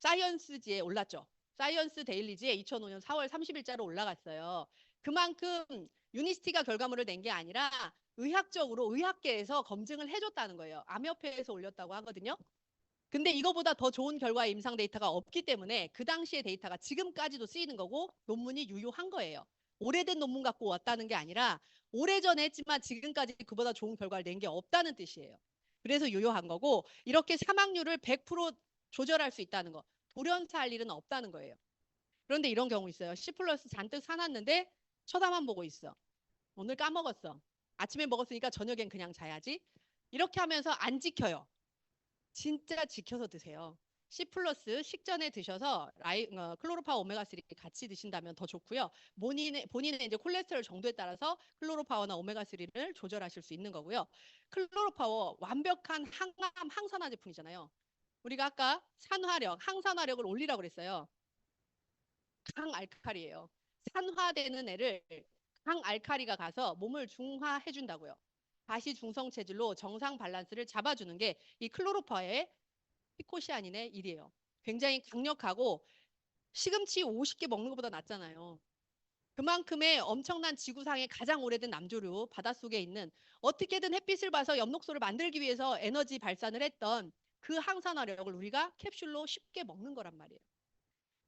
사이언스지에 올랐죠. 사이언스 데일리지에 2005년 4월 30일자로 올라갔어요. 그만큼 유니스티가 결과물을 낸 게 아니라 의학적으로 의학계에서 검증을 해줬다는 거예요. 암협회에서 올렸다고 하거든요. 근데 이거보다 더 좋은 결과의 임상 데이터가 없기 때문에 그 당시의 데이터가 지금까지도 쓰이는 거고 논문이 유효한 거예요. 오래된 논문 갖고 왔다는 게 아니라 오래전에 했지만 지금까지 그보다 좋은 결과를 낸 게 없다는 뜻이에요. 그래서 유효한 거고 이렇게 사망률을 100% 조절할 수 있다는 거. 돌연사할 일은 없다는 거예요. 그런데 이런 경우 있어요. C 플러스 잔뜩 사놨는데 쳐다만 보고 있어. 오늘 까먹었어. 아침에 먹었으니까 저녁엔 그냥 자야지. 이렇게 하면서 안 지켜요. 진짜 지켜서 드세요. C 플러스 식전에 드셔서 클로로파워 오메가3 같이 드신다면 더 좋고요. 본인의 이제 콜레스테롤 정도에 따라서 클로로파워나 오메가3를 조절하실 수 있는 거고요. 클로로파워 완벽한 항암 항산화 제품이잖아요. 우리가 아까 항산화력을 올리라고 그랬어요. 강알칼리예요. 산화되는 애를 강알칼리가 가서 몸을 중화해 준다고요. 다시 중성 체질로 정상 밸런스를 잡아주는 게 이 클로로파의 피코시아닌의 일이에요. 굉장히 강력하고 시금치 50개 먹는 것보다 낫잖아요. 그만큼의 엄청난 지구상에 가장 오래된 남조류 바닷속에 있는 어떻게든 햇빛을 봐서 엽록소를 만들기 위해서 에너지 발산을 했던 그 항산화력을 우리가 캡슐로 쉽게 먹는 거란 말이에요.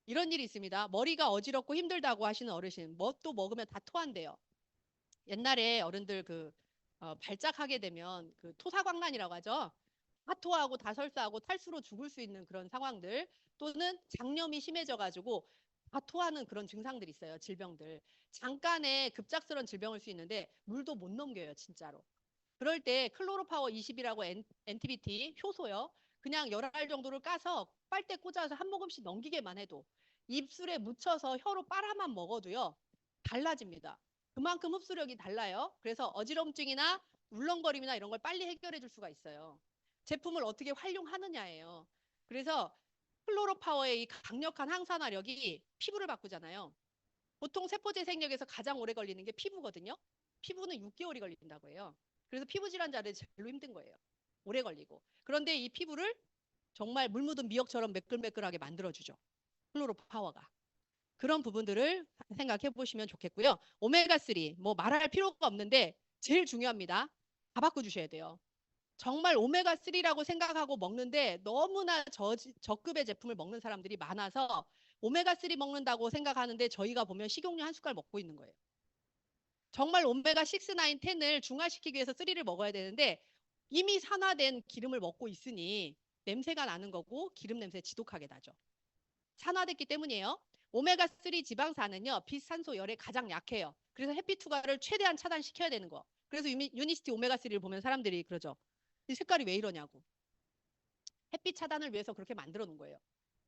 이런 일이 있습니다. 머리가 어지럽고 힘들다고 하시는 어르신, 뭣도 먹으면 다 토한대요. 옛날에 어른들 발작하게 되면 그 토사광란이라고 하죠. 다 토하고 다 설사하고 탈수로 죽을 수 있는 그런 상황들, 또는 장염이 심해져가지고 다 토하는 그런 증상들이 있어요. 질병들. 잠깐의 급작스러운 질병일 수 있는데 물도 못 넘겨요, 진짜로. 그럴 때 클로로파워 20이라고 NTBT 효소요. 그냥 열알 정도를 까서 빨대 꽂아서 한 모금씩 넘기게만 해도, 입술에 묻혀서 혀로 빨아만 먹어도요, 달라집니다. 그만큼 흡수력이 달라요. 그래서 어지럼증이나 울렁거림이나 이런 걸 빨리 해결해 줄 수가 있어요. 제품을 어떻게 활용하느냐예요. 그래서 클로로파워의 이 강력한 항산화력이 피부를 바꾸잖아요. 보통 세포재생력에서 가장 오래 걸리는 게 피부거든요. 피부는 6개월이 걸린다고 해요. 그래서 피부 질환자들이 제일로 힘든 거예요. 오래 걸리고. 그런데 이 피부를 정말 물 묻은 미역처럼 매끌매끌하게 만들어주죠. 클로로파워가. 그런 부분들을 생각해 보시면 좋겠고요. 오메가3 뭐 말할 필요가 없는데 제일 중요합니다. 다 바꿔주셔야 돼요. 정말 오메가3라고 생각하고 먹는데 너무나 저급의 제품을 먹는 사람들이 많아서 오메가3 먹는다고 생각하는데 저희가 보면 식용유 한 숟갈 먹고 있는 거예요. 정말 오메가 6, 9, 10을 중화시키기 위해서 3를 먹어야 되는데 이미 산화된 기름을 먹고 있으니 냄새가 나는 거고 기름 냄새 지독하게 나죠. 산화됐기 때문이에요. 오메가3 지방산은요, 비산소열에 가장 약해요. 그래서 햇빛 투과를 최대한 차단시켜야 되는 거. 그래서 유니시티 오메가3를 보면 사람들이 그러죠. 이 색깔이 왜 이러냐고. 햇빛 차단을 위해서 그렇게 만들어 놓은 거예요.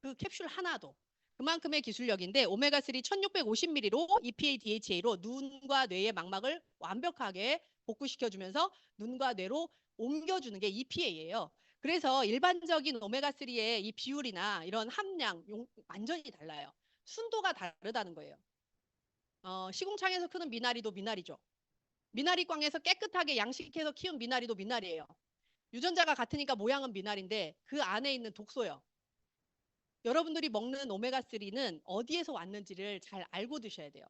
그 캡슐 하나도. 그만큼의 기술력인데 오메가3 1650ml로 EPA, DHA로 눈과 뇌의 망막을 완벽하게 복구시켜주면서 눈과 뇌로 옮겨주는 게 EPA예요. 그래서 일반적인 오메가3의 이 비율이나 이런 함량 완전히 달라요. 순도가 다르다는 거예요. 시궁창에서 크는 미나리도 미나리죠. 미나리광에서 깨끗하게 양식해서 키운 미나리도 미나리예요. 유전자가 같으니까 모양은 미나리인데 그 안에 있는 독소요. 여러분들이 먹는 오메가3는 어디에서 왔는지를 잘 알고 드셔야 돼요.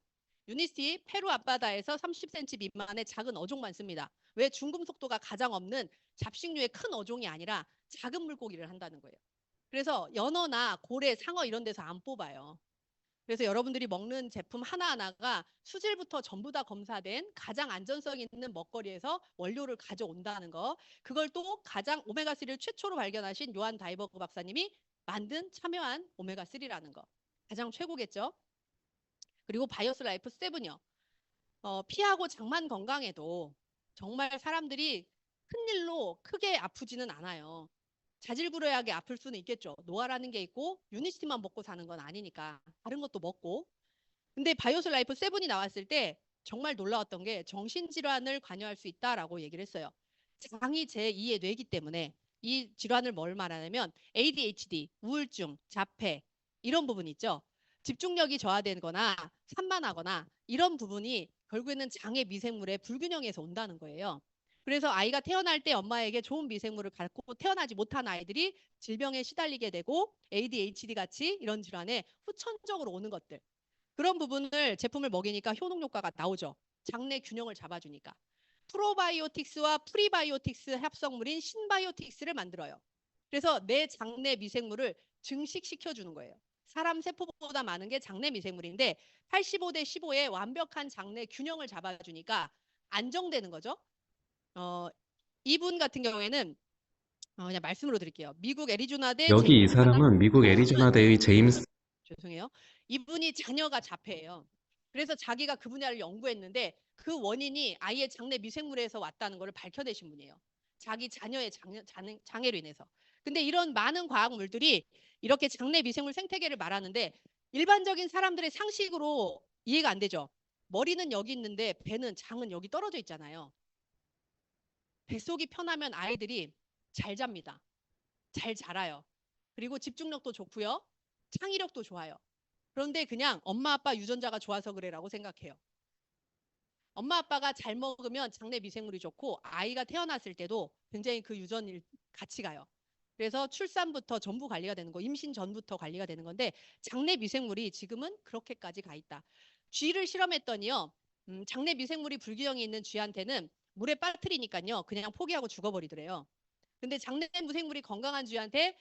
유니시티 페루 앞바다에서 30cm 미만의 작은 어종만 씁니다. 왜? 중금속도가 가장 없는 잡식류의 큰 어종이 아니라 작은 물고기를 한다는 거예요. 그래서 연어나 고래, 상어 이런 데서 안 뽑아요. 그래서 여러분들이 먹는 제품 하나하나가 수질부터 전부 다 검사된 가장 안전성 있는 먹거리에서 원료를 가져온다는 거. 그걸 또 가장 오메가3를 최초로 발견하신 요한 다이버그 박사님이 만든 참여한 오메가3라는 거. 가장 최고겠죠. 그리고 바이오스 라이프 7이요. 피하고 장만 건강해도 정말 사람들이 큰일로 크게 아프지는 않아요. 자질구레하게 아플 수는 있겠죠. 노화라는 게 있고 유니시티만 먹고 사는 건 아니니까 다른 것도 먹고. 근데 바이오스 라이프 7이 나왔을 때 정말 놀라웠던 게 정신질환을 관여할 수 있다라고 얘기를 했어요. 장이 제2의 뇌이기 때문에 이 질환을 뭘 말하냐면 ADHD, 우울증, 자폐 이런 부분 있죠. 집중력이 저하되거나 산만하거나 이런 부분이 결국에는 장의 미생물의 불균형에서 온다는 거예요. 그래서 아이가 태어날 때 엄마에게 좋은 미생물을 갖고 태어나지 못한 아이들이 질병에 시달리게 되고 ADHD 같이 이런 질환에 후천적으로 오는 것들. 그런 부분을 제품을 먹이니까 효능 효과가 나오죠. 장내 균형을 잡아주니까. 프로바이오틱스와 프리바이오틱스 합성물인 신바이오틱스를 만들어요. 그래서 내 장내 미생물을 증식시켜주는 거예요. 사람 세포보다 많은 게 장내 미생물인데 85대 15의 완벽한 장내 균형을 잡아주니까 안정되는 거죠. 이분 같은 경우에는 그냥 말씀으로 드릴게요. 미국 애리조나대 여기 이 사람은 미국 애리조나대의 제임스 죄송해요. 이분이 자녀가 자폐예요. 그래서 자기가 그 분야를 연구했는데 그 원인이 아이의 장내 미생물에서 왔다는 것을 밝혀내신 분이에요. 자기 자녀의 장애로 인해서. 근데 이런 많은 과학물들이 이렇게 장내 미생물 생태계를 말하는데 일반적인 사람들의 상식으로 이해가 안 되죠. 머리는 여기 있는데 배는 장은 여기 떨어져 있잖아요. 뱃속이 편하면 아이들이 잘 잡니다. 잘 자라요. 그리고 집중력도 좋고요. 창의력도 좋아요. 그런데 그냥 엄마 아빠 유전자가 좋아서 그래라고 생각해요. 엄마 아빠가 잘 먹으면 장내 미생물이 좋고 아이가 태어났을 때도 굉장히 그 유전이 같이 가요. 그래서 출산부터 전부 관리가 되는 거, 임신 전부터 관리가 되는 건데 장내 미생물이 지금은 그렇게까지 가 있다. 쥐를 실험했더니요. 장내 미생물이 불균형이 있는 쥐한테는 물에 빠뜨리니까요. 그냥 포기하고 죽어버리더래요. 근데 장내 미생물이 건강한 쥐한테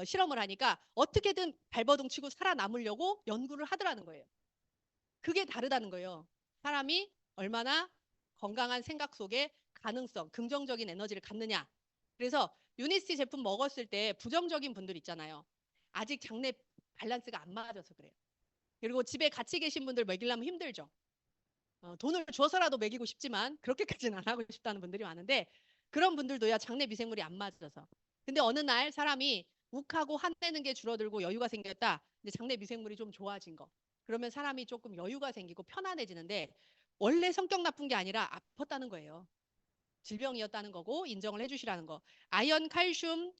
실험을 하니까 어떻게든 발버둥 치고 살아남으려고 연구를 하더라는 거예요. 그게 다르다는 거예요. 사람이 얼마나 건강한 생각 속에 가능성, 긍정적인 에너지를 갖느냐. 그래서 유니스티 제품 먹었을 때 부정적인 분들 있잖아요. 아직 장내 밸런스가 안 맞아서 그래요. 그리고 집에 같이 계신 분들 먹이려면 힘들죠. 돈을 줘서라도 먹이고 싶지만 그렇게까지는 안 하고 싶다는 분들이 많은데 그런 분들도야 장내 미생물이 안 맞아서. 근데 어느 날 사람이 욱하고 화내는 게 줄어들고 여유가 생겼다. 근데 장내 미생물이 좀 좋아진 거. 그러면 사람이 조금 여유가 생기고 편안해지는데 원래 성격 나쁜 게 아니라 아팠다는 거예요. 질병이었다는 거고 인정을 해주시라는 거. 아연, 칼슘,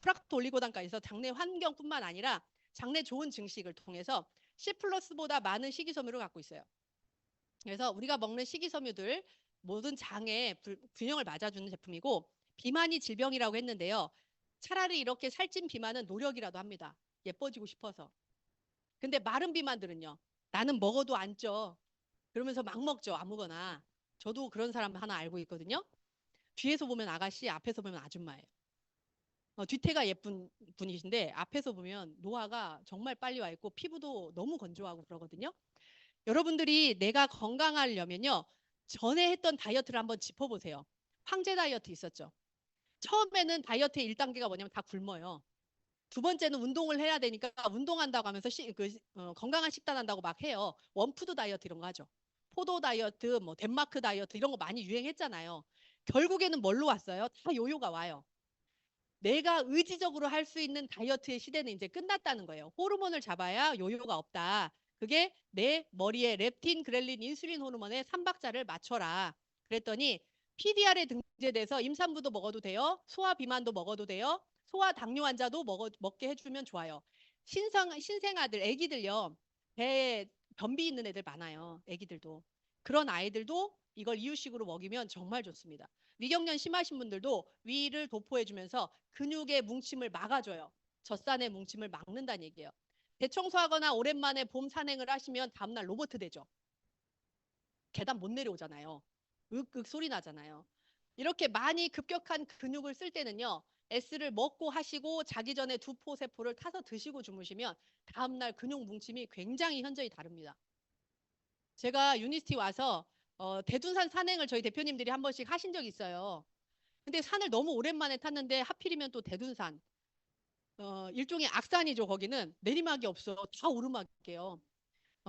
프락토 올리고당까지 해서 장내 환경뿐만 아니라 장내 좋은 증식을 통해서 C 플러스보다 많은 식이섬유를 갖고 있어요. 그래서 우리가 먹는 식이섬유들 모든 장에 균형을 맞아주는 제품이고 비만이 질병이라고 했는데요. 차라리 이렇게 살찐 비만은 노력이라도 합니다. 예뻐지고 싶어서. 근데 마른 비만들은요. 나는 먹어도 안 쪄. 그러면서 막 먹죠. 아무거나. 저도 그런 사람 하나 알고 있거든요. 뒤에서 보면 아가씨, 앞에서 보면 아줌마예요. 뒤태가 예쁜 분이신데 앞에서 보면 노화가 정말 빨리 와 있고 피부도 너무 건조하고 그러거든요. 여러분들이 내가 건강하려면요. 전에 했던 다이어트를 한번 짚어보세요. 황제 다이어트 있었죠. 처음에는 다이어트의 1단계가 뭐냐면 다 굶어요. 두 번째는 운동을 해야 되니까 운동한다고 하면서 건강한 식단 한다고 막 해요. 원푸드 다이어트 이런 거 하죠. 포도 다이어트, 덴마크 다이어트 이런 거 많이 유행했잖아요. 결국에는 뭘로 왔어요? 다 요요가 와요. 내가 의지적으로 할 수 있는 다이어트의 시대는 이제 끝났다는 거예요. 호르몬을 잡아야 요요가 없다. 그게 내 머리에 렙틴, 그렐린, 인슐린 호르몬의 3박자를 맞춰라. 그랬더니 PDR에 등재돼서 임산부도 먹어도 돼요. 소아 비만도 먹어도 돼요. 소아 당뇨 환자도 먹게 해주면 좋아요. 신생아들, 애기들요. 배에 변비 있는 애들 많아요. 애기들도. 그런 아이들도 이걸 이유식으로 먹이면 정말 좋습니다. 위경련 심하신 분들도 위를 도포해주면서 근육의 뭉침을 막아줘요. 젖산의 뭉침을 막는다는 얘기예요. 대청소하거나 오랜만에 봄 산행을 하시면 다음날 로봇 되죠. 계단 못 내려오잖아요. 윽윽 소리 나잖아요. 이렇게 많이 급격한 근육을 쓸 때는요. S를 먹고 하시고 자기 전에 2포, 3포를 타서 드시고 주무시면 다음날 근육 뭉침이 굉장히 현저히 다릅니다. 제가 유니스티 와서 대둔산 산행을 저희 대표님들이 한 번씩 하신 적이 있어요. 근데 산을 너무 오랜만에 탔는데 하필이면 또 대둔산. 일종의 악산이죠. 거기는 내리막이 없어. 다 오르막이에요.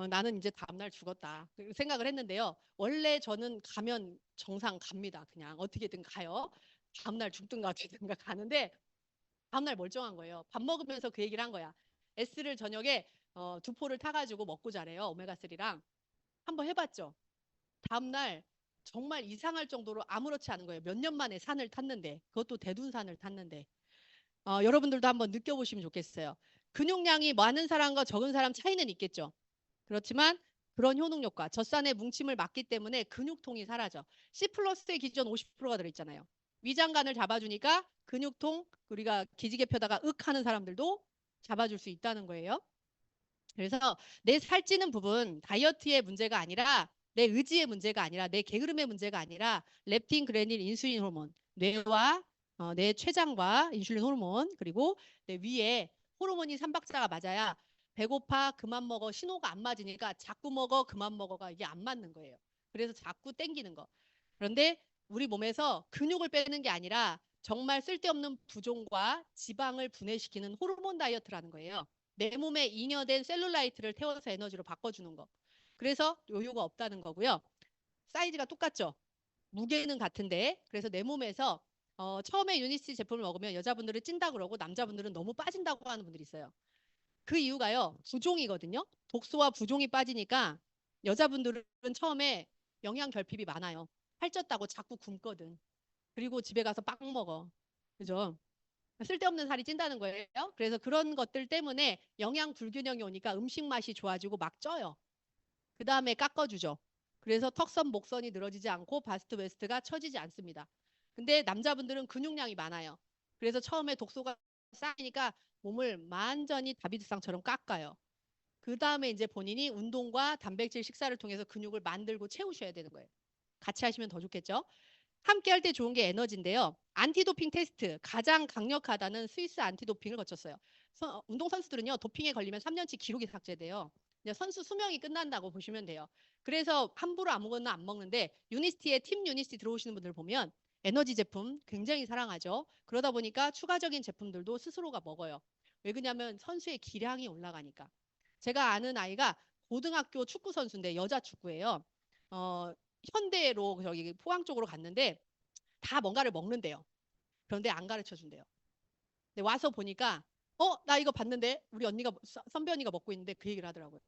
나는 이제 다음날 죽었다 생각을 했는데요. 원래 저는 가면 정상 갑니다. 그냥 어떻게든 가요. 다음날 죽든가 되든가 가는데 다음날 멀쩡한 거예요. 밥 먹으면서 그 얘기를 한 거야. S를 저녁에 2포를 타가지고 먹고 자래요. 오메가3랑. 한번 해봤죠. 다음날 정말 이상할 정도로 아무렇지 않은 거예요. 몇 년 만에 산을 탔는데 그것도 대둔산을 탔는데 여러분들도 한번 느껴보시면 좋겠어요. 근육량이 많은 사람과 적은 사람 차이는 있겠죠. 그렇지만 그런 효능 효과, 젖산의 뭉침을 막기 때문에 근육통이 사라져. C 플러스의 기존 50%가 들어있잖아요. 위장관을 잡아주니까 근육통, 우리가 기지개 펴다가 윽 하는 사람들도 잡아줄 수 있다는 거예요. 그래서 내 살찌는 부분, 다이어트의 문제가 아니라 내 의지의 문제가 아니라 내 게으름의 문제가 아니라 렙틴, 그레닌, 인슐린 호르몬, 뇌와 내 췌장과 인슐린 호르몬 그리고 내 위에 호르몬이 3박자가 맞아야 배고파 그만 먹어 신호가 안 맞으니까 자꾸 먹어 그만 먹어가 이게 안 맞는 거예요. 그래서 자꾸 땡기는 거. 그런데 우리 몸에서 근육을 빼는 게 아니라 정말 쓸데없는 부종과 지방을 분해시키는 호르몬 다이어트라는 거예요. 내 몸에 잉여된 셀룰라이트를 태워서 에너지로 바꿔주는 거. 그래서 요요가 없다는 거고요. 사이즈가 똑같죠. 무게는 같은데 그래서 내 몸에서 처음에 유니스티 제품을 먹으면 여자분들은 찐다 그러고 남자분들은 너무 빠진다고 하는 분들이 있어요. 그 이유가요. 부종이거든요. 독소와 부종이 빠지니까 여자분들은 처음에 영양 결핍이 많아요. 살쪘다고 자꾸 굶거든. 그리고 집에 가서 빵 먹어. 그죠? 쓸데없는 살이 찐다는 거예요. 그래서 그런 것들 때문에 영양 불균형이 오니까 음식 맛이 좋아지고 막 쪄요. 그 다음에 깎아주죠. 그래서 턱선, 목선이 늘어지지 않고 바스트 웨스트가 처지지 않습니다. 근데 남자분들은 근육량이 많아요. 그래서 처음에 독소가 쌓이니까 몸을 완전히 다비드상처럼 깎아요. 그 다음에 이제 본인이 운동과 단백질 식사를 통해서 근육을 만들고 채우셔야 되는 거예요. 같이 하시면 더 좋겠죠? 함께 할 때 좋은 게 에너지인데요. 안티도핑 테스트 가장 강력하다는 스위스 안티도핑을 거쳤어요. 운동선수들은요. 도핑에 걸리면 3년치 기록이 삭제돼요. 이제 선수 수명이 끝난다고 보시면 돼요. 그래서 함부로 아무거나 안 먹는데 유니스티에 팀 유니스티 들어오시는 분들 보면 에너지 제품 굉장히 사랑하죠. 그러다 보니까 추가적인 제품들도 스스로가 먹어요. 왜 그러냐면 선수의 기량이 올라가니까. 제가 아는 아이가 고등학교 축구 선수인데 여자 축구예요. 현대로 저기 포항 쪽으로 갔는데 다 뭔가를 먹는데요. 그런데 안 가르쳐 준대요. 근데 와서 보니까 나 이거 봤는데 우리 언니가 선배 언니가 먹고 있는데 그 얘기를 하더라고요.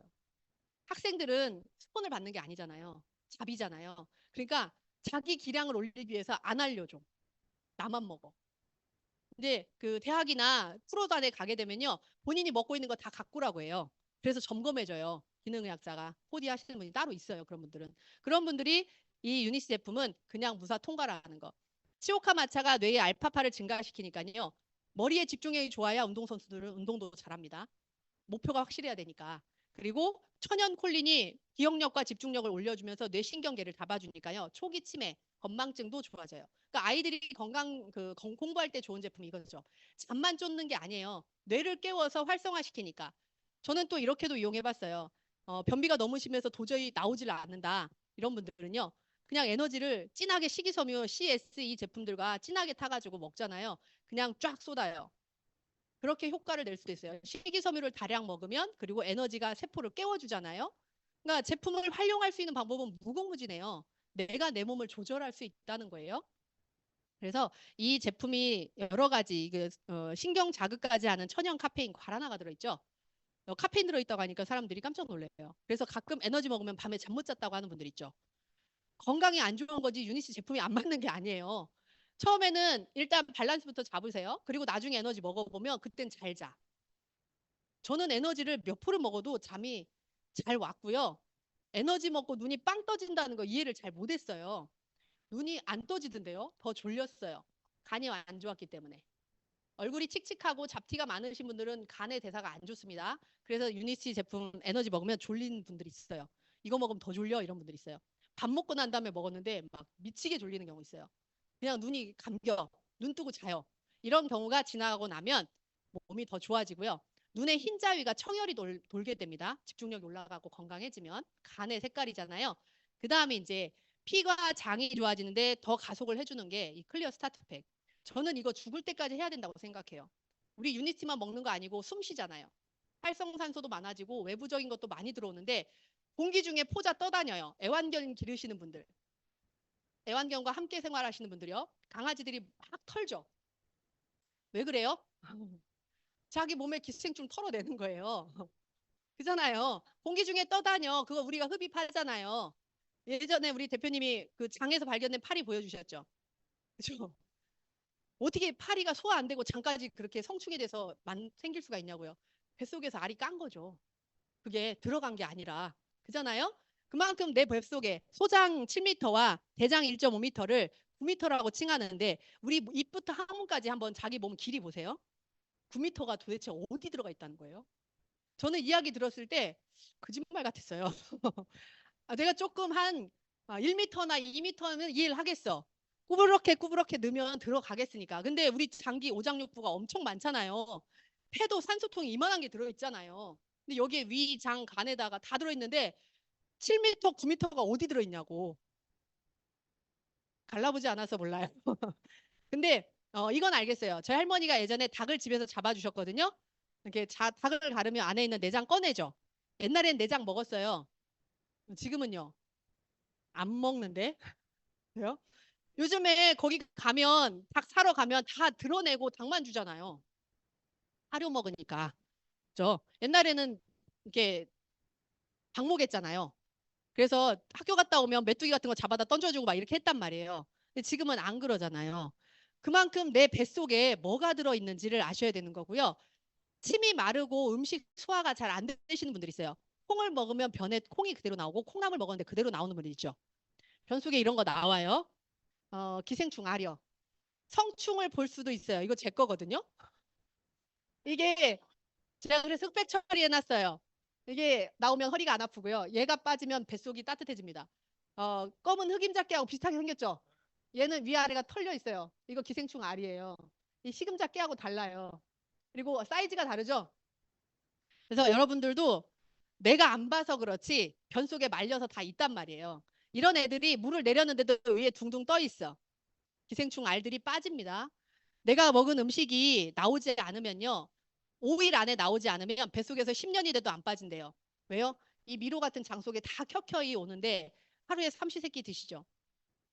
학생들은 스폰을 받는 게 아니잖아요. 잡이잖아요. 그러니까 자기 기량을 올리기 위해서 안 알려줘. 나만 먹어. 근데 그 대학이나 프로단에 가게 되면요. 본인이 먹고 있는 거 다 갖고라고 해요. 그래서 점검해줘요. 기능의학자가. 코디 하시는 분이 따로 있어요. 그런 분들은. 그런 분들이 이 유니스 제품은 그냥 무사 통과라는 거. 시오카 마차가 뇌의 알파파를 증가시키니까요. 머리에 집중력이 좋아야 운동선수들은 운동도 잘합니다. 목표가 확실해야 되니까. 그리고 천연 콜린이 기억력과 집중력을 올려주면서 뇌신경계를 잡아주니까요. 초기 치매, 건망증도 좋아져요. 그러니까 아이들이 공부할 때 좋은 제품이 이거죠. 잠만 쫓는 게 아니에요. 뇌를 깨워서 활성화시키니까. 저는 또 이렇게도 이용해봤어요. 변비가 너무 심해서 도저히 나오질 않는다. 이런 분들은요. 그냥 에너지를 진하게 식이섬유 CSE 제품들과 진하게 타가지고 먹잖아요. 그냥 쫙 쏟아요. 그렇게 효과를 낼 수도 있어요. 식이섬유를 다량 먹으면 그리고 에너지가 세포를 깨워주잖아요. 그러니까 제품을 활용할 수 있는 방법은 무궁무진해요. 내가 내 몸을 조절할 수 있다는 거예요. 그래서 이 제품이 여러 가지 신경 자극까지 하는 천연 카페인 과라나가 들어있죠. 카페인 들어있다고 하니까 사람들이 깜짝 놀래요. 그래서 가끔 에너지 먹으면 밤에 잠 못 잤다고 하는 분들 있죠. 건강에 안 좋은 거지 유니스 제품이 안 맞는 게 아니에요. 처음에는 일단 밸런스부터 잡으세요. 그리고 나중에 에너지 먹어보면 그땐 잘 자. 저는 에너지를 몇 포를 먹어도 잠이 잘 왔고요. 에너지 먹고 눈이 빵 떠진다는 거 이해를 잘 못했어요. 눈이 안 떠지던데요. 더 졸렸어요. 간이 안 좋았기 때문에. 얼굴이 칙칙하고 잡티가 많으신 분들은 간의 대사가 안 좋습니다. 그래서 유니스 제품 에너지 먹으면 졸린 분들이 있어요. 이거 먹으면 더 졸려 이런 분들이 있어요. 밥 먹고 난 다음에 먹었는데 막 미치게 졸리는 경우 있어요. 그냥 눈이 감겨. 눈 뜨고 자요. 이런 경우가 지나가고 나면 몸이 더 좋아지고요. 눈의 흰자위가 청열이 돌게 됩니다. 집중력이 올라가고 건강해지면 간의 색깔이잖아요. 그 다음에 이제 피가 장이 좋아지는데 더 가속을 해주는 게 이 클리어 스타트팩. 저는 이거 죽을 때까지 해야 된다고 생각해요. 우리 유니티만 먹는 거 아니고 숨 쉬잖아요. 활성산소도 많아지고 외부적인 것도 많이 들어오는데 공기 중에 포자 떠다녀요. 애완견 기르시는 분들. 애완견과 함께 생활하시는 분들이요. 강아지들이 막 털죠. 왜 그래요? 자기 몸에 기생충 털어내는 거예요. 그잖아요. 공기 중에 떠다녀. 그거 우리가 흡입하잖아요. 예전에 우리 대표님이 그 장에서 발견된 파리 보여주셨죠. 그죠? 어떻게 파리가 소화 안 되고 장까지 그렇게 성충이 돼서 생길 수가 있냐고요. 뱃속에서 알이 깐 거죠. 그게 들어간 게 아니라. 그잖아요. 그만큼 내 뱃속에 소장 7m와 대장 1.5m를 9m라고 칭하는데 우리 입부터 항문까지 한번 자기 몸 길이 보세요. 9m가 도대체 어디 들어가 있다는 거예요. 저는 이야기 들었을 때 거짓말 같았어요. 내가 조금 한 1m나 2m는 이해를 하겠어. 꾸부럭해 넣으면 들어가겠으니까. 근데 우리 장기 오장육부가 엄청 많잖아요. 폐도 산소통이 이만한 게 들어있잖아요. 근데 여기에 위, 장, 간에다가 다 들어있는데 7m, 9m가 어디 들어있냐고. 갈라보지 않아서 몰라요. 근데 이건 알겠어요. 저희 할머니가 예전에 닭을 집에서 잡아주셨거든요. 이렇게 닭을 가르면 안에 있는 내장 꺼내죠. 옛날엔 내장 먹었어요. 지금은요. 안 먹는데. 그래요? 요즘에 거기 가면 닭 사러 가면 다 드러내고 닭만 주잖아요. 사료 먹으니까. 그죠? 옛날에는 이렇게 방목했잖아요. 그래서 학교 갔다 오면 메뚜기 같은 거 잡아다 던져주고 막 이렇게 했단 말이에요. 근데 지금은 안 그러잖아요. 그만큼 내 뱃속에 뭐가 들어있는지를 아셔야 되는 거고요. 침이 마르고 음식 소화가 잘 안 되시는 분들이 있어요. 콩을 먹으면 변에 콩이 그대로 나오고 콩나물 먹었는데 그대로 나오는 분들 있죠. 변 속에 이런 거 나와요. 기생충 아려. 성충을 볼 수도 있어요. 이거 제 거거든요. 이게 제가 그래서 흑백 처리해놨어요. 이게 나오면 허리가 안 아프고요. 얘가 빠지면 뱃속이 따뜻해집니다. 검은 흑임자깨하고 비슷하게 생겼죠? 얘는 위아래가 털려 있어요. 이거 기생충 알이에요. 이 식임자깨하고 달라요. 그리고 사이즈가 다르죠? 그래서 여러분들도 내가 안 봐서 그렇지 변 속에 말려서 다 있단 말이에요. 이런 애들이 물을 내렸는데도 위에 둥둥 떠 있어. 기생충 알들이 빠집니다. 내가 먹은 음식이 나오지 않으면요. 5일 안에 나오지 않으면 뱃속에서 10년이 돼도 안 빠진대요. 왜요? 이 미로 같은 장 속에 다 켜켜이 오는데 하루에 삼시세끼 드시죠.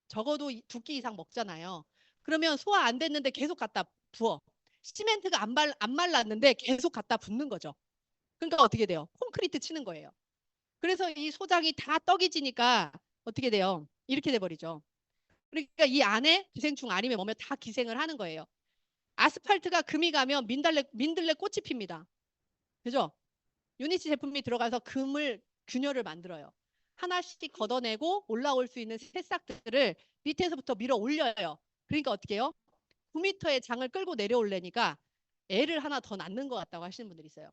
적어도 2끼 이상 먹잖아요. 그러면 소화 안 됐는데 계속 갖다 부어. 시멘트가 안 말랐는데 계속 갖다 붓는 거죠. 그러니까 어떻게 돼요? 콘크리트 치는 거예요. 그래서 이 소장이 다 떡이 지니까 어떻게 돼요? 이렇게 돼버리죠. 그러니까 이 안에 기생충 아니면 뭐면 다 기생을 하는 거예요. 아스팔트가 금이 가면 민들레 꽃이 핍니다. 그죠? 유니치 제품이 들어가서 균열을 만들어요. 하나씩 걷어내고 올라올 수 있는 새싹들을 밑에서부터 밀어 올려요. 그러니까 어떻게 해요? 9m의 장을 끌고 내려올래니까 애를 하나 더 낳는 것 같다고 하시는 분들이 있어요.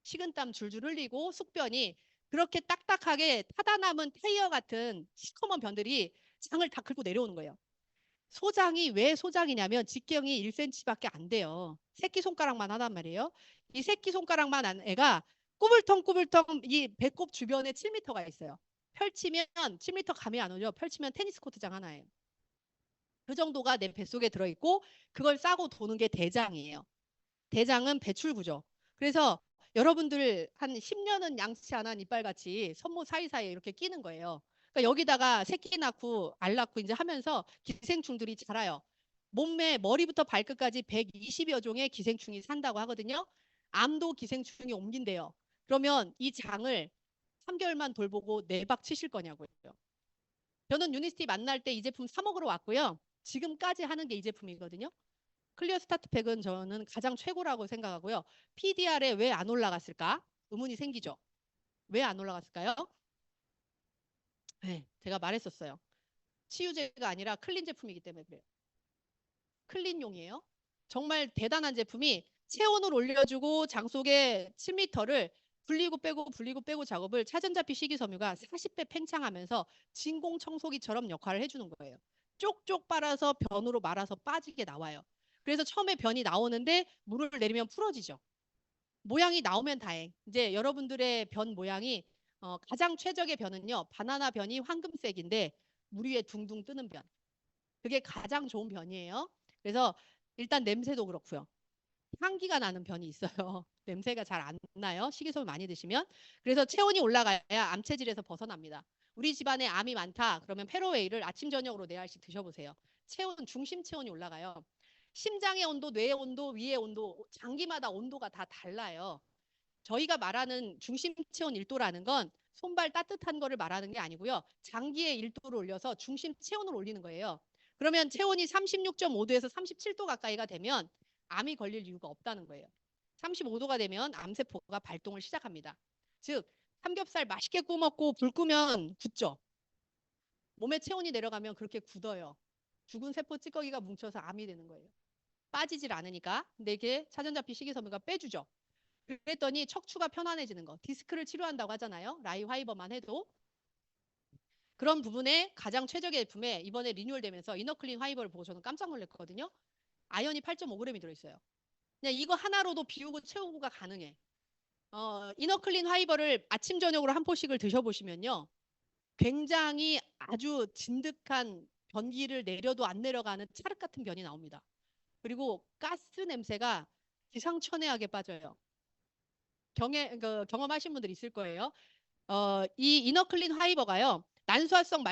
식은땀 줄줄 흘리고 숙변이 그렇게 딱딱하게 타다 남은 타이어 같은 시커먼 변들이 장을 다 긁고 내려오는 거예요. 소장이 왜 소장이냐면 직경이 1cm밖에 안 돼요. 새끼손가락만 하단 말이에요. 이 새끼손가락만 한 애가 꾸불텅꾸불텅 이 배꼽 주변에 7m가 있어요. 펼치면 7m 감이 안 오죠. 펼치면 테니스 코트장 하나예요. 그 정도가 내 뱃속에 들어있고 그걸 싸고 도는 게 대장이에요. 대장은 배출구죠. 그래서 여러분들 한 10년은 양치 안 한 이빨같이 손목 사이사이에 이렇게 끼는 거예요. 그러니까 여기다가 새끼 낳고 알 낳고 이제 하면서 기생충들이 자라요. 몸매 머리부터 발끝까지 120여 종의 기생충이 산다고 하거든요. 암도 기생충이 옮긴대요. 그러면 이 장을 3개월만 돌보고 4박 치실 거냐고요. 저는 유니스티 만날 때 이 제품 사 먹으러 왔고요. 지금까지 하는 게 이 제품이거든요. 클리어 스타트팩은 저는 가장 최고라고 생각하고요. PDR에 왜 안 올라갔을까? 의문이 생기죠. 왜 안 올라갔을까요? 네, 제가 말했었어요. 치유제가 아니라 클린 제품이기 때문에 그래요. 클린용이에요. 정말 대단한 제품이 체온을 올려주고 장 속에 7m를 불리고 빼고 작업을 차전자피 식이섬유가 40배 팽창하면서 진공 청소기처럼 역할을 해주는 거예요. 쪽쪽 빨아서 변으로 말아서 빠지게 나와요. 그래서 처음에 변이 나오는데 물을 내리면 풀어지죠. 모양이 나오면 다행. 이제 여러분들의 변 모양이 가장 최적의 변은요. 바나나 변이 황금색인데 물 위에 둥둥 뜨는 변. 그게 가장 좋은 변이에요. 그래서 일단 냄새도 그렇고요. 향기가 나는 변이 있어요. 냄새가 잘 안 나요. 식이섬유 많이 드시면. 그래서 체온이 올라가야 암 체질에서 벗어납니다. 우리 집안에 암이 많다. 그러면 페로웨이를 아침 저녁으로 4알씩 드셔보세요. 중심 체온이 올라가요. 심장의 온도, 뇌의 온도, 위의 온도, 장기마다 온도가 다 달라요. 저희가 말하는 중심 체온 1도라는 건 손발 따뜻한 거를 말하는 게 아니고요. 장기의 1도를 올려서 중심 체온을 올리는 거예요. 그러면 체온이 36.5도에서 37도 가까이가 되면 암이 걸릴 이유가 없다는 거예요. 35도가 되면 암세포가 발동을 시작합니다. 즉 삼겹살 맛있게 구워 먹고 불 끄면 굳죠. 몸의 체온이 내려가면 그렇게 굳어요. 죽은 세포 찌꺼기가 뭉쳐서 암이 되는 거예요. 빠지질 않으니까. 근데 이게 차전자피 식이섬유가 빼주죠. 그랬더니 척추가 편안해지는 거. 디스크를 치료한다고 하잖아요. 라이 화이버만 해도. 그런 부분에 가장 최적의 제품에 이번에 리뉴얼되면서 이너클린 화이버를 보고 저는 깜짝 놀랐거든요. 아연이 8.5g이 들어있어요. 그냥 이거 하나로도 비우고 채우고가 가능해. 이너클린 화이버를 아침 저녁으로 한 포씩을 드셔보시면요. 굉장히 아주 진득한 변기를 내려도 안 내려가는 찰흙 같은 변이 나옵니다. 그리고 가스 냄새가 기상천외하게 빠져요. 경험하신 분들 있을 거예요. 이 이너클린 화이버가요. 난소화성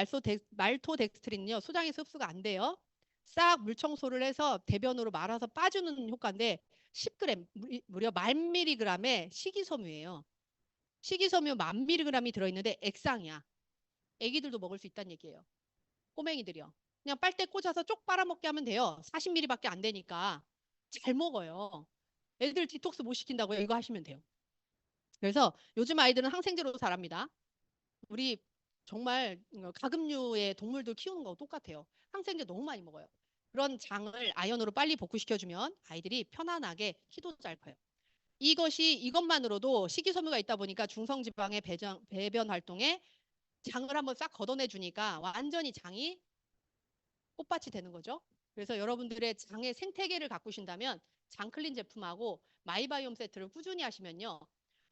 말토덱스트린은요, 소장에서 흡수가 안 돼요. 싹 물 청소를 해서 대변으로 말아서 빠지는 효과인데 10g, 무려 1000mg의 식이섬유예요. 식이섬유 1000mg이 들어있는데 액상이야. 애기들도 먹을 수 있다는 얘기예요. 꼬맹이들이요. 그냥 빨대 꽂아서 쪽 빨아먹게 하면 돼요. 40ml밖에 안 되니까 잘 먹어요. 애들 디톡스 못 시킨다고요? 이거 하시면 돼요. 그래서 요즘 아이들은 항생제로 자랍니다. 우리 정말 가금류의 동물들 키우는 거하고 똑같아요. 항생제 너무 많이 먹어요. 그런 장을 아연으로 빨리 복구시켜주면 아이들이 편안하게 키도 잘 커요. 이것만으로도 식이섬유가 있다 보니까 중성지방의 배변 활동에 장을 한번 싹 걷어내 주니까 완전히 장이 꽃밭이 되는 거죠. 그래서 여러분들의 장의 생태계를 가꾸신다면 장클린 제품하고 마이바이옴 세트를 꾸준히 하시면요.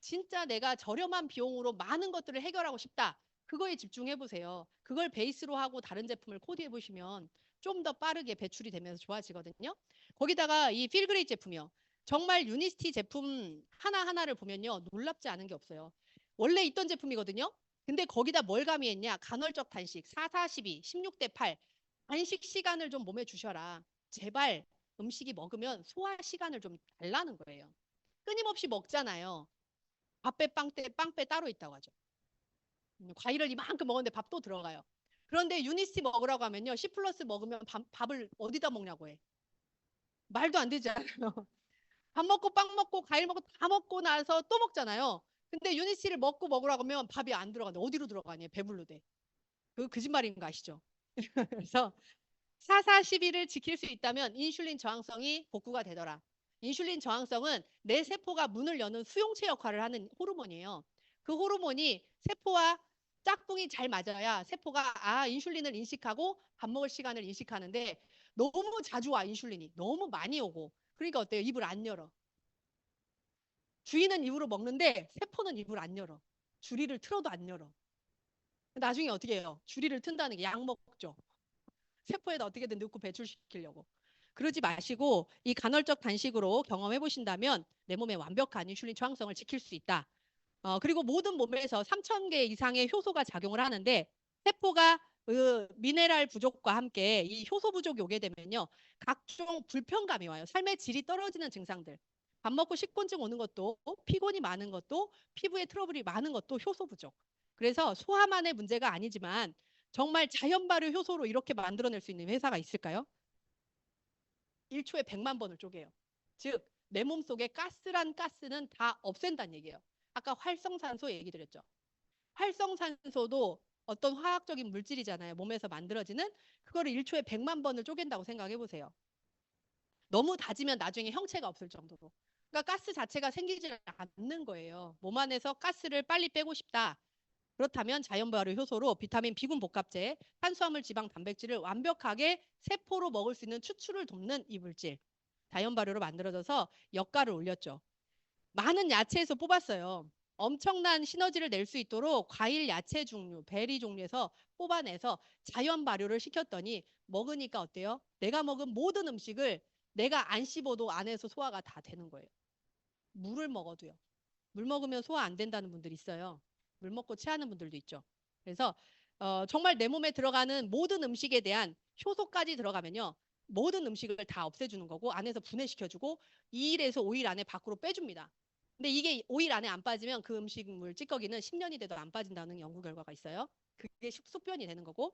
진짜 내가 저렴한 비용으로 많은 것들을 해결하고 싶다. 그거에 집중해 보세요. 그걸 베이스로 하고 다른 제품을 코디해 보시면 좀 더 빠르게 배출이 되면서 좋아지거든요. 거기다가 이 필그레이트 제품이요. 정말 유니스티 제품 하나하나를 보면요. 놀랍지 않은 게 없어요. 원래 있던 제품이거든요. 근데 거기다 뭘 가미했냐? 간헐적 단식 4-4-12, 16대8 단식 시간을 좀 몸에 주셔라. 제발 음식이 먹으면 소화 시간을 좀 달라는 거예요. 끊임없이 먹잖아요. 밥배 빵배 따로 있다고 하죠. 과일을 이만큼 먹었는데 밥도 들어가요. 그런데 유니스티 먹으라고 하면요. C 플러스 먹으면 밥을 어디다 먹냐고 해. 말도 안 되지 않아요. 밥 먹고 빵 먹고 과일 먹고 다 먹고 나서 또 먹잖아요. 근데 유니스티를 먹으라고 하면 밥이 안 들어가는데 어디로 들어가냐. 배불러대. 그 거짓말인 거 아시죠? 그래서 4-4-12를 지킬 수 있다면 인슐린 저항성이 복구가 되더라. 인슐린 저항성은 내 세포가 문을 여는 수용체 역할을 하는 호르몬이에요. 그 호르몬이 세포와 짝꿍이 잘 맞아야 세포가 인슐린을 인식하고 밥 먹을 시간을 인식하는데 너무 자주 와 인슐린이. 너무 많이 오고. 그러니까 어때요? 입을 안 열어. 주인은 입으로 먹는데 세포는 입을 안 열어. 주리를 틀어도 안 열어. 나중에 어떻게 해요? 주리를 튼다는 게 약 먹죠. 세포에다 어떻게든 넣고 배출시키려고. 그러지 마시고 이 간헐적 단식으로 경험해 보신다면 내 몸에 완벽한 인슐린 저항성을 지킬 수 있다. 그리고 모든 몸에서 3,000개 이상의 효소가 작용을 하는데 세포가 미네랄 부족과 함께 이 효소 부족이 오게 되면요. 각종 불편감이 와요. 삶의 질이 떨어지는 증상들. 밥 먹고 식곤증 오는 것도 피곤이 많은 것도 피부에 트러블이 많은 것도 효소 부족. 그래서 소화만의 문제가 아니지만 정말 자연 발효 효소로 이렇게 만들어낼 수 있는 회사가 있을까요? 1초에 100만 번을 쪼개요. 즉, 내 몸속에 가스란 가스는 다 없앤다는 얘기예요. 아까 활성산소 얘기 드렸죠. 활성산소도 어떤 화학적인 물질이잖아요. 몸에서 만들어지는 그거를 1초에 100만 번을 쪼갠다고 생각해 보세요. 너무 다지면 나중에 형체가 없을 정도로. 그러니까 가스 자체가 생기지 않는 거예요. 몸 안에서 가스를 빨리 빼고 싶다. 그렇다면 자연 발효 효소로 비타민 B군 복합제, 탄수화물, 지방, 단백질을 완벽하게 세포로 먹을 수 있는 추출을 돕는 이 물질. 자연 발효로 만들어져서 역가를 올렸죠. 많은 야채에서 뽑았어요. 엄청난 시너지를 낼 수 있도록 과일, 야채 종류, 베리 종류에서 뽑아내서 자연 발효를 시켰더니 먹으니까 어때요? 내가 먹은 모든 음식을 내가 안 씹어도 안에서 소화가 다 되는 거예요. 물을 먹어도요. 물 먹으면 소화 안 된다는 분들이 있어요. 물 먹고 체하는 분들도 있죠. 그래서 정말 내 몸에 들어가는 모든 음식에 대한 효소까지 들어가면요. 모든 음식을 다 없애주는 거고 안에서 분해시켜주고 2일에서 5일 안에 밖으로 빼줍니다. 근데 이게 5일 안에 안 빠지면 그 음식물 찌꺼기는 10년이 돼도 안 빠진다는 연구 결과가 있어요. 그게 숙변이 되는 거고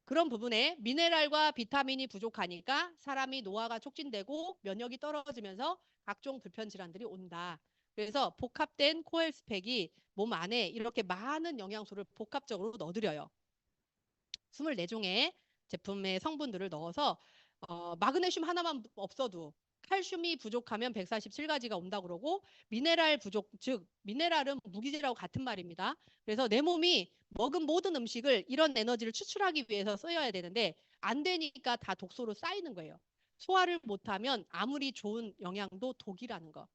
그런 부분에 미네랄과 비타민이 부족하니까 사람이 노화가 촉진되고 면역이 떨어지면서 각종 불편 질환들이 온다. 그래서 복합된 코헬스팩이 몸 안에 이렇게 많은 영양소를 복합적으로 넣어드려요. 24종의 제품의 성분들을 넣어서 마그네슘 하나만 없어도 칼슘이 부족하면 147가지가 온다고 그러고 미네랄 부족, 즉 미네랄은 무기질하고 같은 말입니다. 그래서 내 몸이 먹은 모든 음식을 이런 에너지를 추출하기 위해서 써야 되는데 안 되니까 다 독소로 쌓이는 거예요. 소화를 못하면 아무리 좋은 영양도 독이라는 거.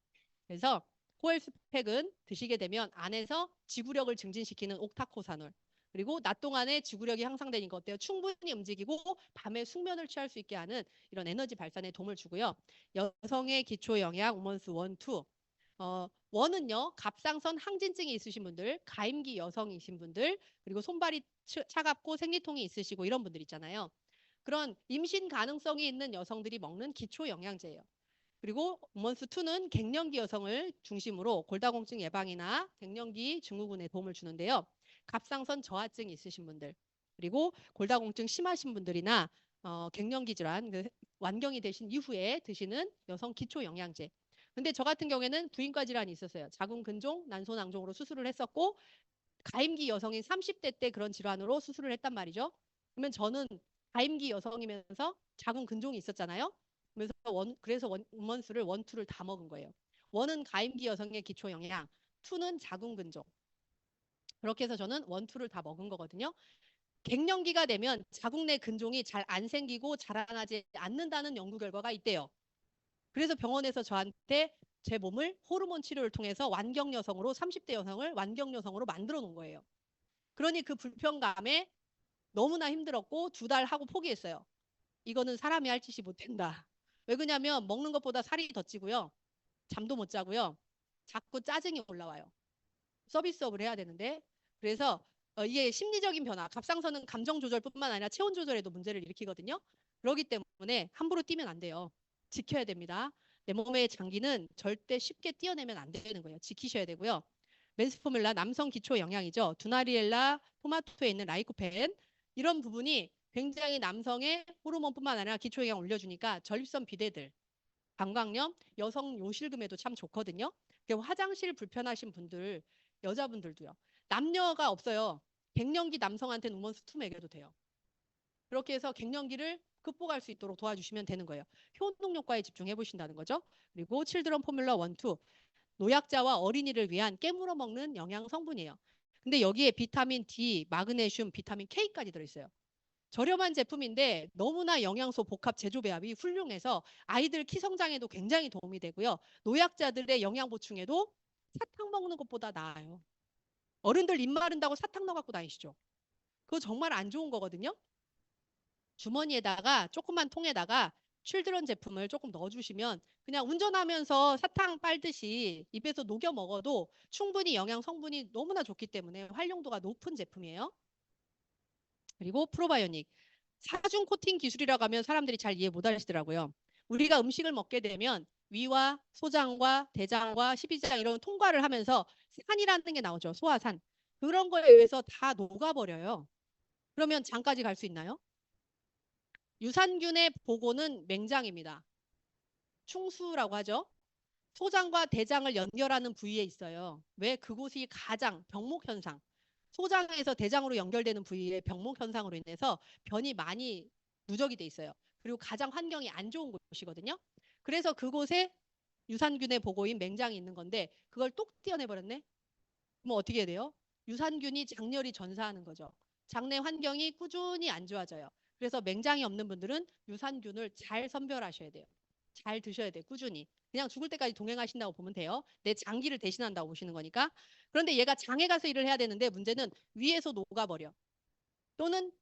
그래서 코엘스팩은 드시게 되면 안에서 지구력을 증진시키는 옥타코사놀 그리고 낮 동안에 지구력이 향상되니까 어때요? 충분히 움직이고 밤에 숙면을 취할 수 있게 하는 이런 에너지 발산에 도움을 주고요. 여성의 기초 영양 우먼스 1, 2 원은요, 갑상선 항진증이 있으신 분들, 가임기 여성이신 분들, 그리고 손발이 차갑고 생리통이 있으시고 이런 분들 있잖아요. 그런 임신 가능성이 있는 여성들이 먹는 기초 영양제예요. 그리고 우먼스 2는 갱년기 여성을 중심으로 골다공증 예방이나 갱년기 증후군에 도움을 주는데요. 갑상선 저하증이 있으신 분들, 그리고 골다공증 심하신 분들이나 갱년기 질환, 완경이 되신 이후에 드시는 여성 기초 영양제. 근데 저 같은 경우에는 부인과 질환이 있었어요. 자궁근종, 난소낭종으로 수술을 했었고 가임기 여성인 30대 때 그런 질환으로 수술을 했단 말이죠. 그러면 저는 가임기 여성이면서 자궁근종이 있었잖아요. 그래서 우먼스를 원, 투를 다 먹은 거예요. 원은 가임기 여성의 기초 영양, 투는 자궁근종. 그렇게 해서 저는 원, 투를 다 먹은 거거든요. 갱년기가 되면 자궁 내 근종이 잘 안 생기고 자라나지 않는다는 연구 결과가 있대요. 그래서 병원에서 저한테 제 몸을 호르몬 치료를 통해서 완경 여성으로 30대 여성을 완경 여성으로 만들어 놓은 거예요. 그러니 그 불편감에 너무나 힘들었고 2달 하고 포기했어요. 이거는 사람이 할 짓이 못 된다. 왜 그러냐면 먹는 것보다 살이 더 찌고요. 잠도 못 자고요. 자꾸 짜증이 올라와요. 서비스업을 해야 되는데. 그래서 이게 심리적인 변화, 갑상선은 감정 조절뿐만 아니라 체온 조절에도 문제를 일으키거든요. 그렇기 때문에 함부로 뛰면 안 돼요. 지켜야 됩니다. 내 몸의 장기는 절대 쉽게 뛰어내면 안 되는 거예요. 지키셔야 되고요. 맨스포뮬라 남성 기초 영양이죠. 두나리엘라, 토마토에 있는 라이코펜 이런 부분이 굉장히 남성의 호르몬뿐만 아니라 기초 영양 올려주니까 전립선 비대들, 방광염, 여성 요실금에도 참 좋거든요. 화장실 불편하신 분들, 여자분들도요. 남녀가 없어요. 갱년기 남성한테는 우먼스 2 먹여도 돼요. 그렇게 해서 갱년기를 극복할 수 있도록 도와주시면 되는 거예요. 효능 효과에 집중해 보신다는 거죠. 그리고 칠드런 포뮬러 1, 2 노약자와 어린이를 위한 깨물어 먹는 영양 성분이에요. 근데 여기에 비타민 D, 마그네슘, 비타민 K까지 들어있어요. 저렴한 제품인데 너무나 영양소 복합 제조 배합이 훌륭해서 아이들 키 성장에도 굉장히 도움이 되고요. 노약자들의 영양 보충에도 사탕 먹는 것보다 나아요. 어른들 입 마른다고 사탕 넣어 갖고 다니시죠. 그거 정말 안 좋은 거거든요. 주머니에다가 조그만 통에다가 칠드런 제품을 조금 넣어주시면 그냥 운전하면서 사탕 빨듯이 입에서 녹여 먹어도 충분히 영양 성분이 너무나 좋기 때문에 활용도가 높은 제품이에요. 그리고 프로바이오닉. 사중 코팅 기술이라고 하면 사람들이 잘 이해 못 하시더라고요. 우리가 음식을 먹게 되면 위와 소장과 대장과 십이장 이런 통과를 하면서 산이라는 게 나오죠. 소화산. 그런 거에 의해서 다 녹아버려요. 그러면 장까지 갈 수 있나요? 유산균의 보고는 맹장입니다. 충수라고 하죠. 소장과 대장을 연결하는 부위에 있어요. 왜? 그곳이 가장 병목 현상. 소장에서 대장으로 연결되는 부위의 병목 현상으로 인해서 변이 많이 누적이 돼 있어요. 그리고 가장 환경이 안 좋은 곳이거든요. 그래서 그곳에 유산균의 보고인 맹장이 있는 건데 그걸 똑 떼어내버렸네. 그럼 어떻게 해야 돼요? 유산균이 장렬히 전사하는 거죠. 장내 환경이 꾸준히 안 좋아져요. 그래서 맹장이 없는 분들은 유산균을 잘 선별하셔야 돼요. 잘 드셔야 돼요. 꾸준히. 그냥 죽을 때까지 동행하신다고 보면 돼요. 내 장기를 대신한다고 보시는 거니까. 그런데 얘가 장에 가서 일을 해야 되는데 문제는 위에서 녹아버려. 또는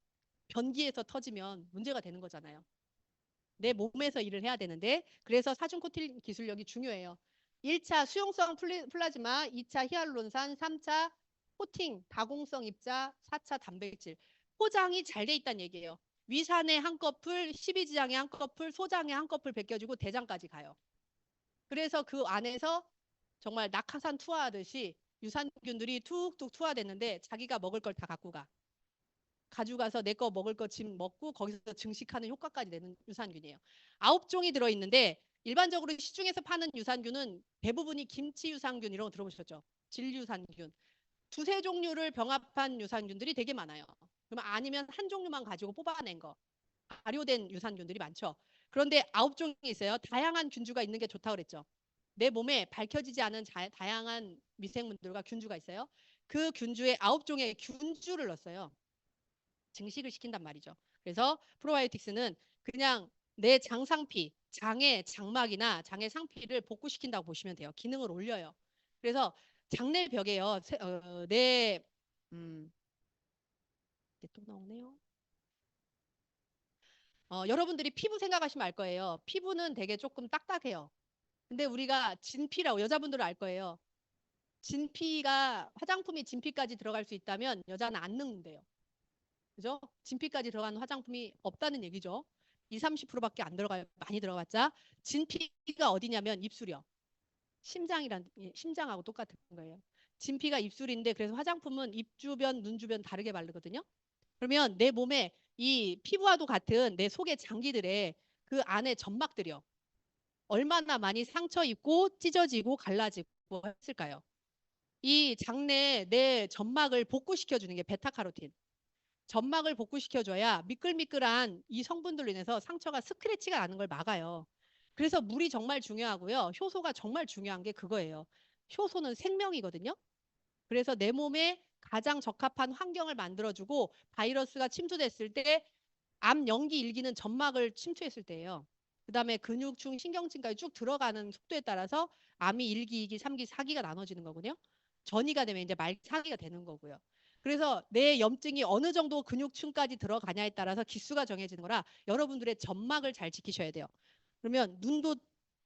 변기에서 터지면 문제가 되는 거잖아요. 내 몸에서 일을 해야 되는데 그래서 사중 코팅 기술력이 중요해요. 1차 수용성 플라즈마, 2차 히알루론산, 3차 코팅, 다공성 입자, 4차 단백질. 포장이 잘 돼 있다는 얘기예요. 위산에 한 커플, 12지장에 한 커플, 소장에 한 커플 벗겨주고 대장까지 가요. 그래서 그 안에서 정말 낙하산 투하하듯이 유산균들이 툭툭 투하됐는데 자기가 먹을 걸 다 갖고 가. 가져가서 내 거 먹을 거 짐 먹고 거기서 증식하는 효과까지 내는 유산균이에요. 9종이 들어있는데 일반적으로 시중에서 파는 유산균은 대부분이 김치 유산균 이런 거 들어보셨죠? 질유산균. 2-3 종류를 병합한 유산균들이 되게 많아요. 그러면 아니면 한 종류만 가지고 뽑아낸 거. 발효된 유산균들이 많죠. 그런데 9종이 있어요. 다양한 균주가 있는 게 좋다고 그랬죠. 내 몸에 밝혀지지 않은 다양한 미생물들과 균주가 있어요. 그 균주에 9종의 균주를 넣었어요. 증식을 시킨단 말이죠. 그래서 프로바이오틱스는 그냥 내 장상피, 장의 장막이나 장의 상피를 복구시킨다고 보시면 돼요. 기능을 올려요. 그래서 장내벽에요. 또 나오네요. 여러분들이 피부 생각하시면 알 거예요. 피부는 되게 조금 딱딱해요. 근데 우리가 진피라고 여자분들은 알 거예요. 진피가 화장품이 진피까지 들어갈 수 있다면 여자는 안 늙는데요. 그죠? 진피까지 들어가는 화장품이 없다는 얘기죠. 2, 30%밖에 안 들어가요. 많이 들어갔자. 진피가 어디냐면 입술이요. 심장하고 똑같은 거예요. 진피가 입술인데 그래서 화장품은 입 주변, 눈 주변 다르게 바르거든요. 그러면 내 몸에 이 피부와도 같은 내 속의 장기들의 그 안에 점막들이요. 얼마나 많이 상처 입고 찢어지고 갈라지고 했을까요? 이 장내 내 점막을 복구시켜 주는 게 베타카로틴. 점막을 복구시켜줘야 미끌미끌한 이 성분들로 인해서 상처가 스크래치가 나는 걸 막아요. 그래서 물이 정말 중요하고요. 효소가 정말 중요한 게 그거예요. 효소는 생명이거든요. 그래서 내 몸에 가장 적합한 환경을 만들어주고 바이러스가 침투됐을 때 암 연기 일기는 점막을 침투했을 때예요. 그다음에 근육층, 신경층까지 쭉 들어가는 속도에 따라서 암이 1기, 2기, 3기, 4기가 나눠지는 거거든요. 전이가 되면 이제 말 4기가 되는 거고요. 그래서 내 염증이 어느 정도 근육층까지 들어가냐에 따라서 기수가 정해지는 거라 여러분들의 점막을 잘 지키셔야 돼요. 그러면 눈도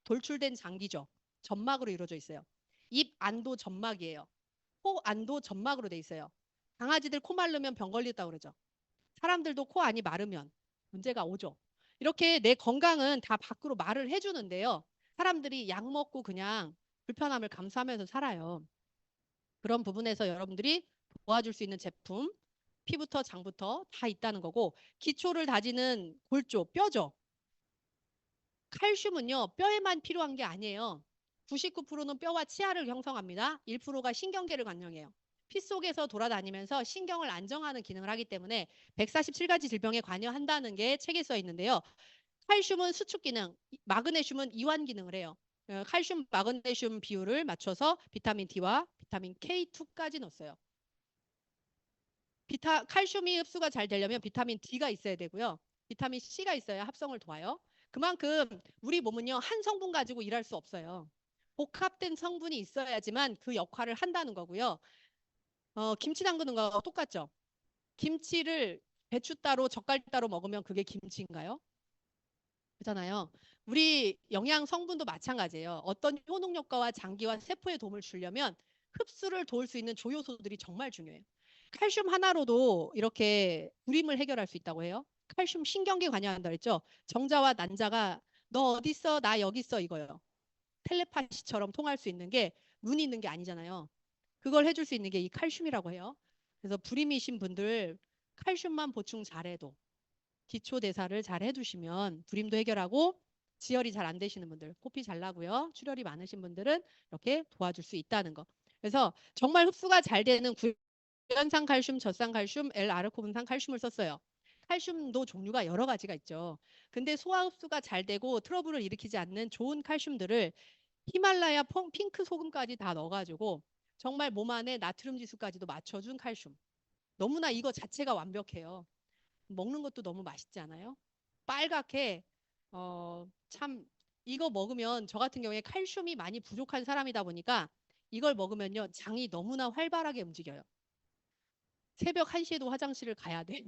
돌출된 장기죠. 점막으로 이루어져 있어요. 입 안도 점막이에요. 코 안도 점막으로 돼 있어요. 강아지들 코 마르면 병 걸렸다고 그러죠. 사람들도 코 안이 마르면 문제가 오죠. 이렇게 내 건강은 다 밖으로 말을 해주는데요. 사람들이 약 먹고 그냥 불편함을 감수하면서 살아요. 그런 부분에서 여러분들이 도와줄 수 있는 제품, 피부터 장부터 다 있다는 거고, 기초를 다지는 골조, 뼈죠. 칼슘은요, 뼈에만 필요한 게 아니에요. 99%는 뼈와 치아를 형성합니다. 1%가 신경계를 관여해요. 피 속에서 돌아다니면서 신경을 안정하는 기능을 하기 때문에 147가지 질병에 관여한다는 게 책에 써 있는데요. 칼슘은 수축 기능, 마그네슘은 이완 기능을 해요. 칼슘, 마그네슘 비율을 맞춰서 비타민 D와 비타민 K2까지 넣었어요. 칼슘이 흡수가 잘 되려면 비타민 D가 있어야 되고요. 비타민 C가 있어야 합성을 도와요. 그만큼 우리 몸은요, 한 성분 가지고 일할 수 없어요. 복합된 성분이 있어야지만 그 역할을 한다는 거고요. 김치 담그는 거하고 똑같죠. 김치를 배추 따로 젓갈 따로 먹으면 그게 김치인가요? 그렇잖아요. 우리 영양 성분도 마찬가지예요. 어떤 효능 효과와 장기와 세포에 도움을 주려면 흡수를 도울 수 있는 조효소들이 정말 중요해요. 칼슘 하나로도 이렇게 불임을 해결할 수 있다고 해요. 칼슘 신경계 관여한다 그랬죠. 정자와 난자가 너 어디 있어? 나 여기 있어 이거예요. 텔레파시처럼 통할 수 있는 게 눈이 있는 게 아니잖아요. 그걸 해줄 수 있는 게 이 칼슘이라고 해요. 그래서 불임이신 분들 칼슘만 보충 잘해도 기초 대사를 잘 해두시면 불임도 해결하고 지혈이 잘 안 되시는 분들, 코피 잘 나고요. 출혈이 많으신 분들은 이렇게 도와줄 수 있다는 거. 그래서 정말 흡수가 잘 되는 구연산 칼슘, 젖산 칼슘, L-아르코분산 칼슘을 썼어요. 칼슘도 종류가 여러 가지가 있죠. 근데 소화 흡수가 잘 되고 트러블을 일으키지 않는 좋은 칼슘들을 히말라야 핑크 소금까지 다 넣어가지고 정말 몸 안에 나트륨 지수까지도 맞춰준 칼슘. 너무나 이거 자체가 완벽해요. 먹는 것도 너무 맛있지 않아요? 빨갛게 참 이거 먹으면 저 같은 경우에 칼슘이 많이 부족한 사람이다 보니까 이걸 먹으면요 장이 너무나 활발하게 움직여요. 새벽 1시에도 화장실을 가야 돼요.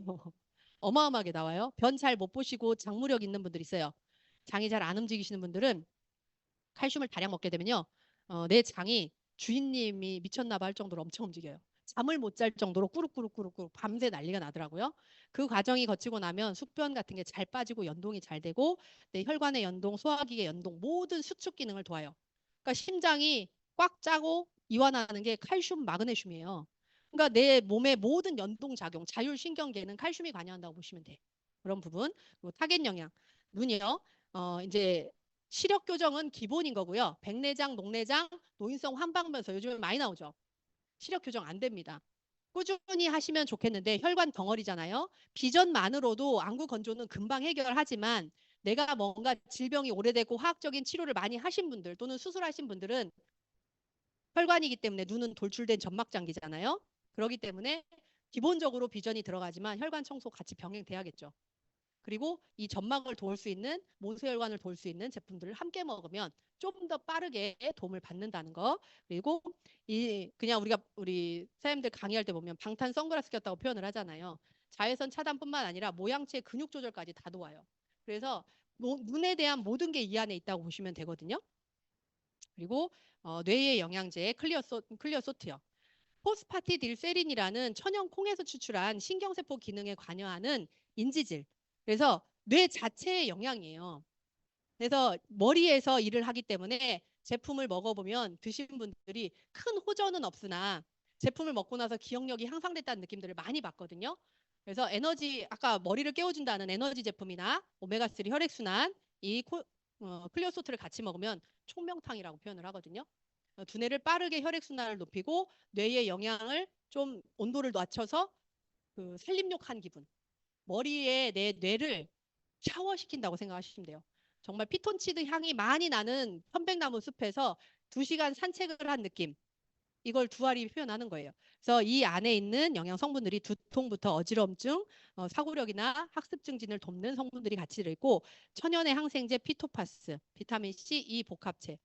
어마어마하게 나와요. 변 잘 못 보시고 장무력 있는 분들 있어요. 장이 잘 안 움직이시는 분들은 칼슘을 다량 먹게 되면요. 내 장이 주인님이 미쳤나 봐 할 정도로 엄청 움직여요. 잠을 못 잘 정도로 꾸룩꾸룩꾸룩꾸룩 밤새 난리가 나더라고요. 그 과정이 거치고 나면 숙변 같은 게 잘 빠지고 연동이 잘 되고 내 혈관의 연동, 소화기의 연동 모든 수축 기능을 도와요. 그러니까 심장이 꽉 짜고 이완하는 게 칼슘, 마그네슘이에요. 그러니까 내 몸의 모든 연동 작용, 자율신경계는 칼슘이 관여한다고 보시면 돼. 그런 부분. 그리고 타겟 영양. 눈이요. 이제 시력 교정은 기본인 거고요. 백내장, 녹내장, 노인성 황방변서 요즘에 많이 나오죠. 시력 교정 안 됩니다. 꾸준히 하시면 좋겠는데 혈관 덩어리잖아요. 비전만으로도 안구 건조는 금방 해결하지만 내가 뭔가 질병이 오래되고 화학적인 치료를 많이 하신 분들 또는 수술하신 분들은 혈관이기 때문에 눈은 돌출된 점막장기잖아요. 그렇기 때문에 기본적으로 비전이 들어가지만 혈관 청소 같이 병행돼야겠죠. 그리고 이 점막을 도울 수 있는 모세혈관을 도울 수 있는 제품들을 함께 먹으면 좀 더 빠르게 도움을 받는다는 거. 그리고 이 그냥 우리 사람들 강의할 때 보면 방탄 선글라스 꼈다고 표현을 하잖아요. 자외선 차단뿐만 아니라 모양체 근육 조절까지 다 도와요. 그래서 눈에 대한 모든 게 이 안에 있다고 보시면 되거든요. 그리고 뇌의 영양제 클리어소트요. 포스파티딜세린이라는 천연 콩에서 추출한 신경세포 기능에 관여하는 인지질. 그래서 뇌 자체의 영양이에요. 그래서 머리에서 일을 하기 때문에 제품을 먹어보면 드신 분들이 큰 호전은 없으나 제품을 먹고 나서 기억력이 향상됐다는 느낌들을 많이 받거든요. 그래서 에너지, 아까 머리를 깨워준다는 에너지 제품이나 오메가3 혈액순환, 클리어소트를 같이 먹으면 총명탕이라고 표현을 하거든요. 두뇌를 빠르게 혈액순환을 높이고 뇌의 영양을 좀 온도를 낮춰서 그 살림욕한 기분. 머리에 내 뇌를 샤워시킨다고 생각하시면 돼요. 정말 피톤치드 향이 많이 나는 편백나무 숲에서 2시간 산책을 한 느낌. 이걸 두알이 표현하는 거예요. 그래서 이 안에 있는 영양 성분들이 두통부터 어지럼증, 사고력이나 학습 증진을 돕는 성분들이 같이 들어있고 천연의 항생제 피토파스, 비타민 C, E 복합체.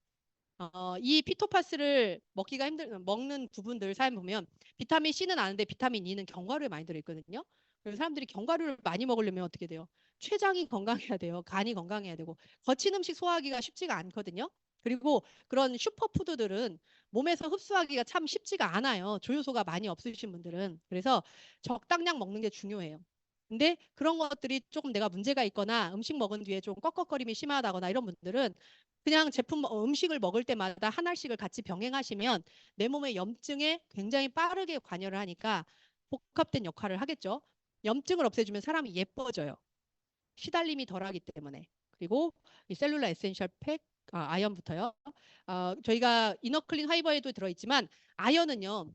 이 피토파스를 먹기가 먹는 부분들 사연 보면 비타민 C는 아는데 비타민 E는 견과류에 많이 들어있거든요. 그래서 사람들이 견과류를 많이 먹으려면 어떻게 돼요? 췌장이 건강해야 돼요. 간이 건강해야 되고 거친 음식 소화하기가 쉽지가 않거든요. 그리고 그런 슈퍼푸드들은 몸에서 흡수하기가 참 쉽지가 않아요. 조효소가 많이 없으신 분들은. 그래서 적당량 먹는 게 중요해요. 근데 그런 것들이 조금 내가 문제가 있거나 음식 먹은 뒤에 좀 꺽꺽거림이 심하다거나 이런 분들은 그냥 음식을 먹을 때마다 한 알씩을 같이 병행하시면 내 몸의 염증에 굉장히 빠르게 관여를 하니까 복합된 역할을 하겠죠. 염증을 없애주면 사람이 예뻐져요. 시달림이 덜하기 때문에. 그리고 이 셀룰라 에센셜 팩, 아연부터요. 저희가 이너클린 하이버에도 들어있지만 아연은요.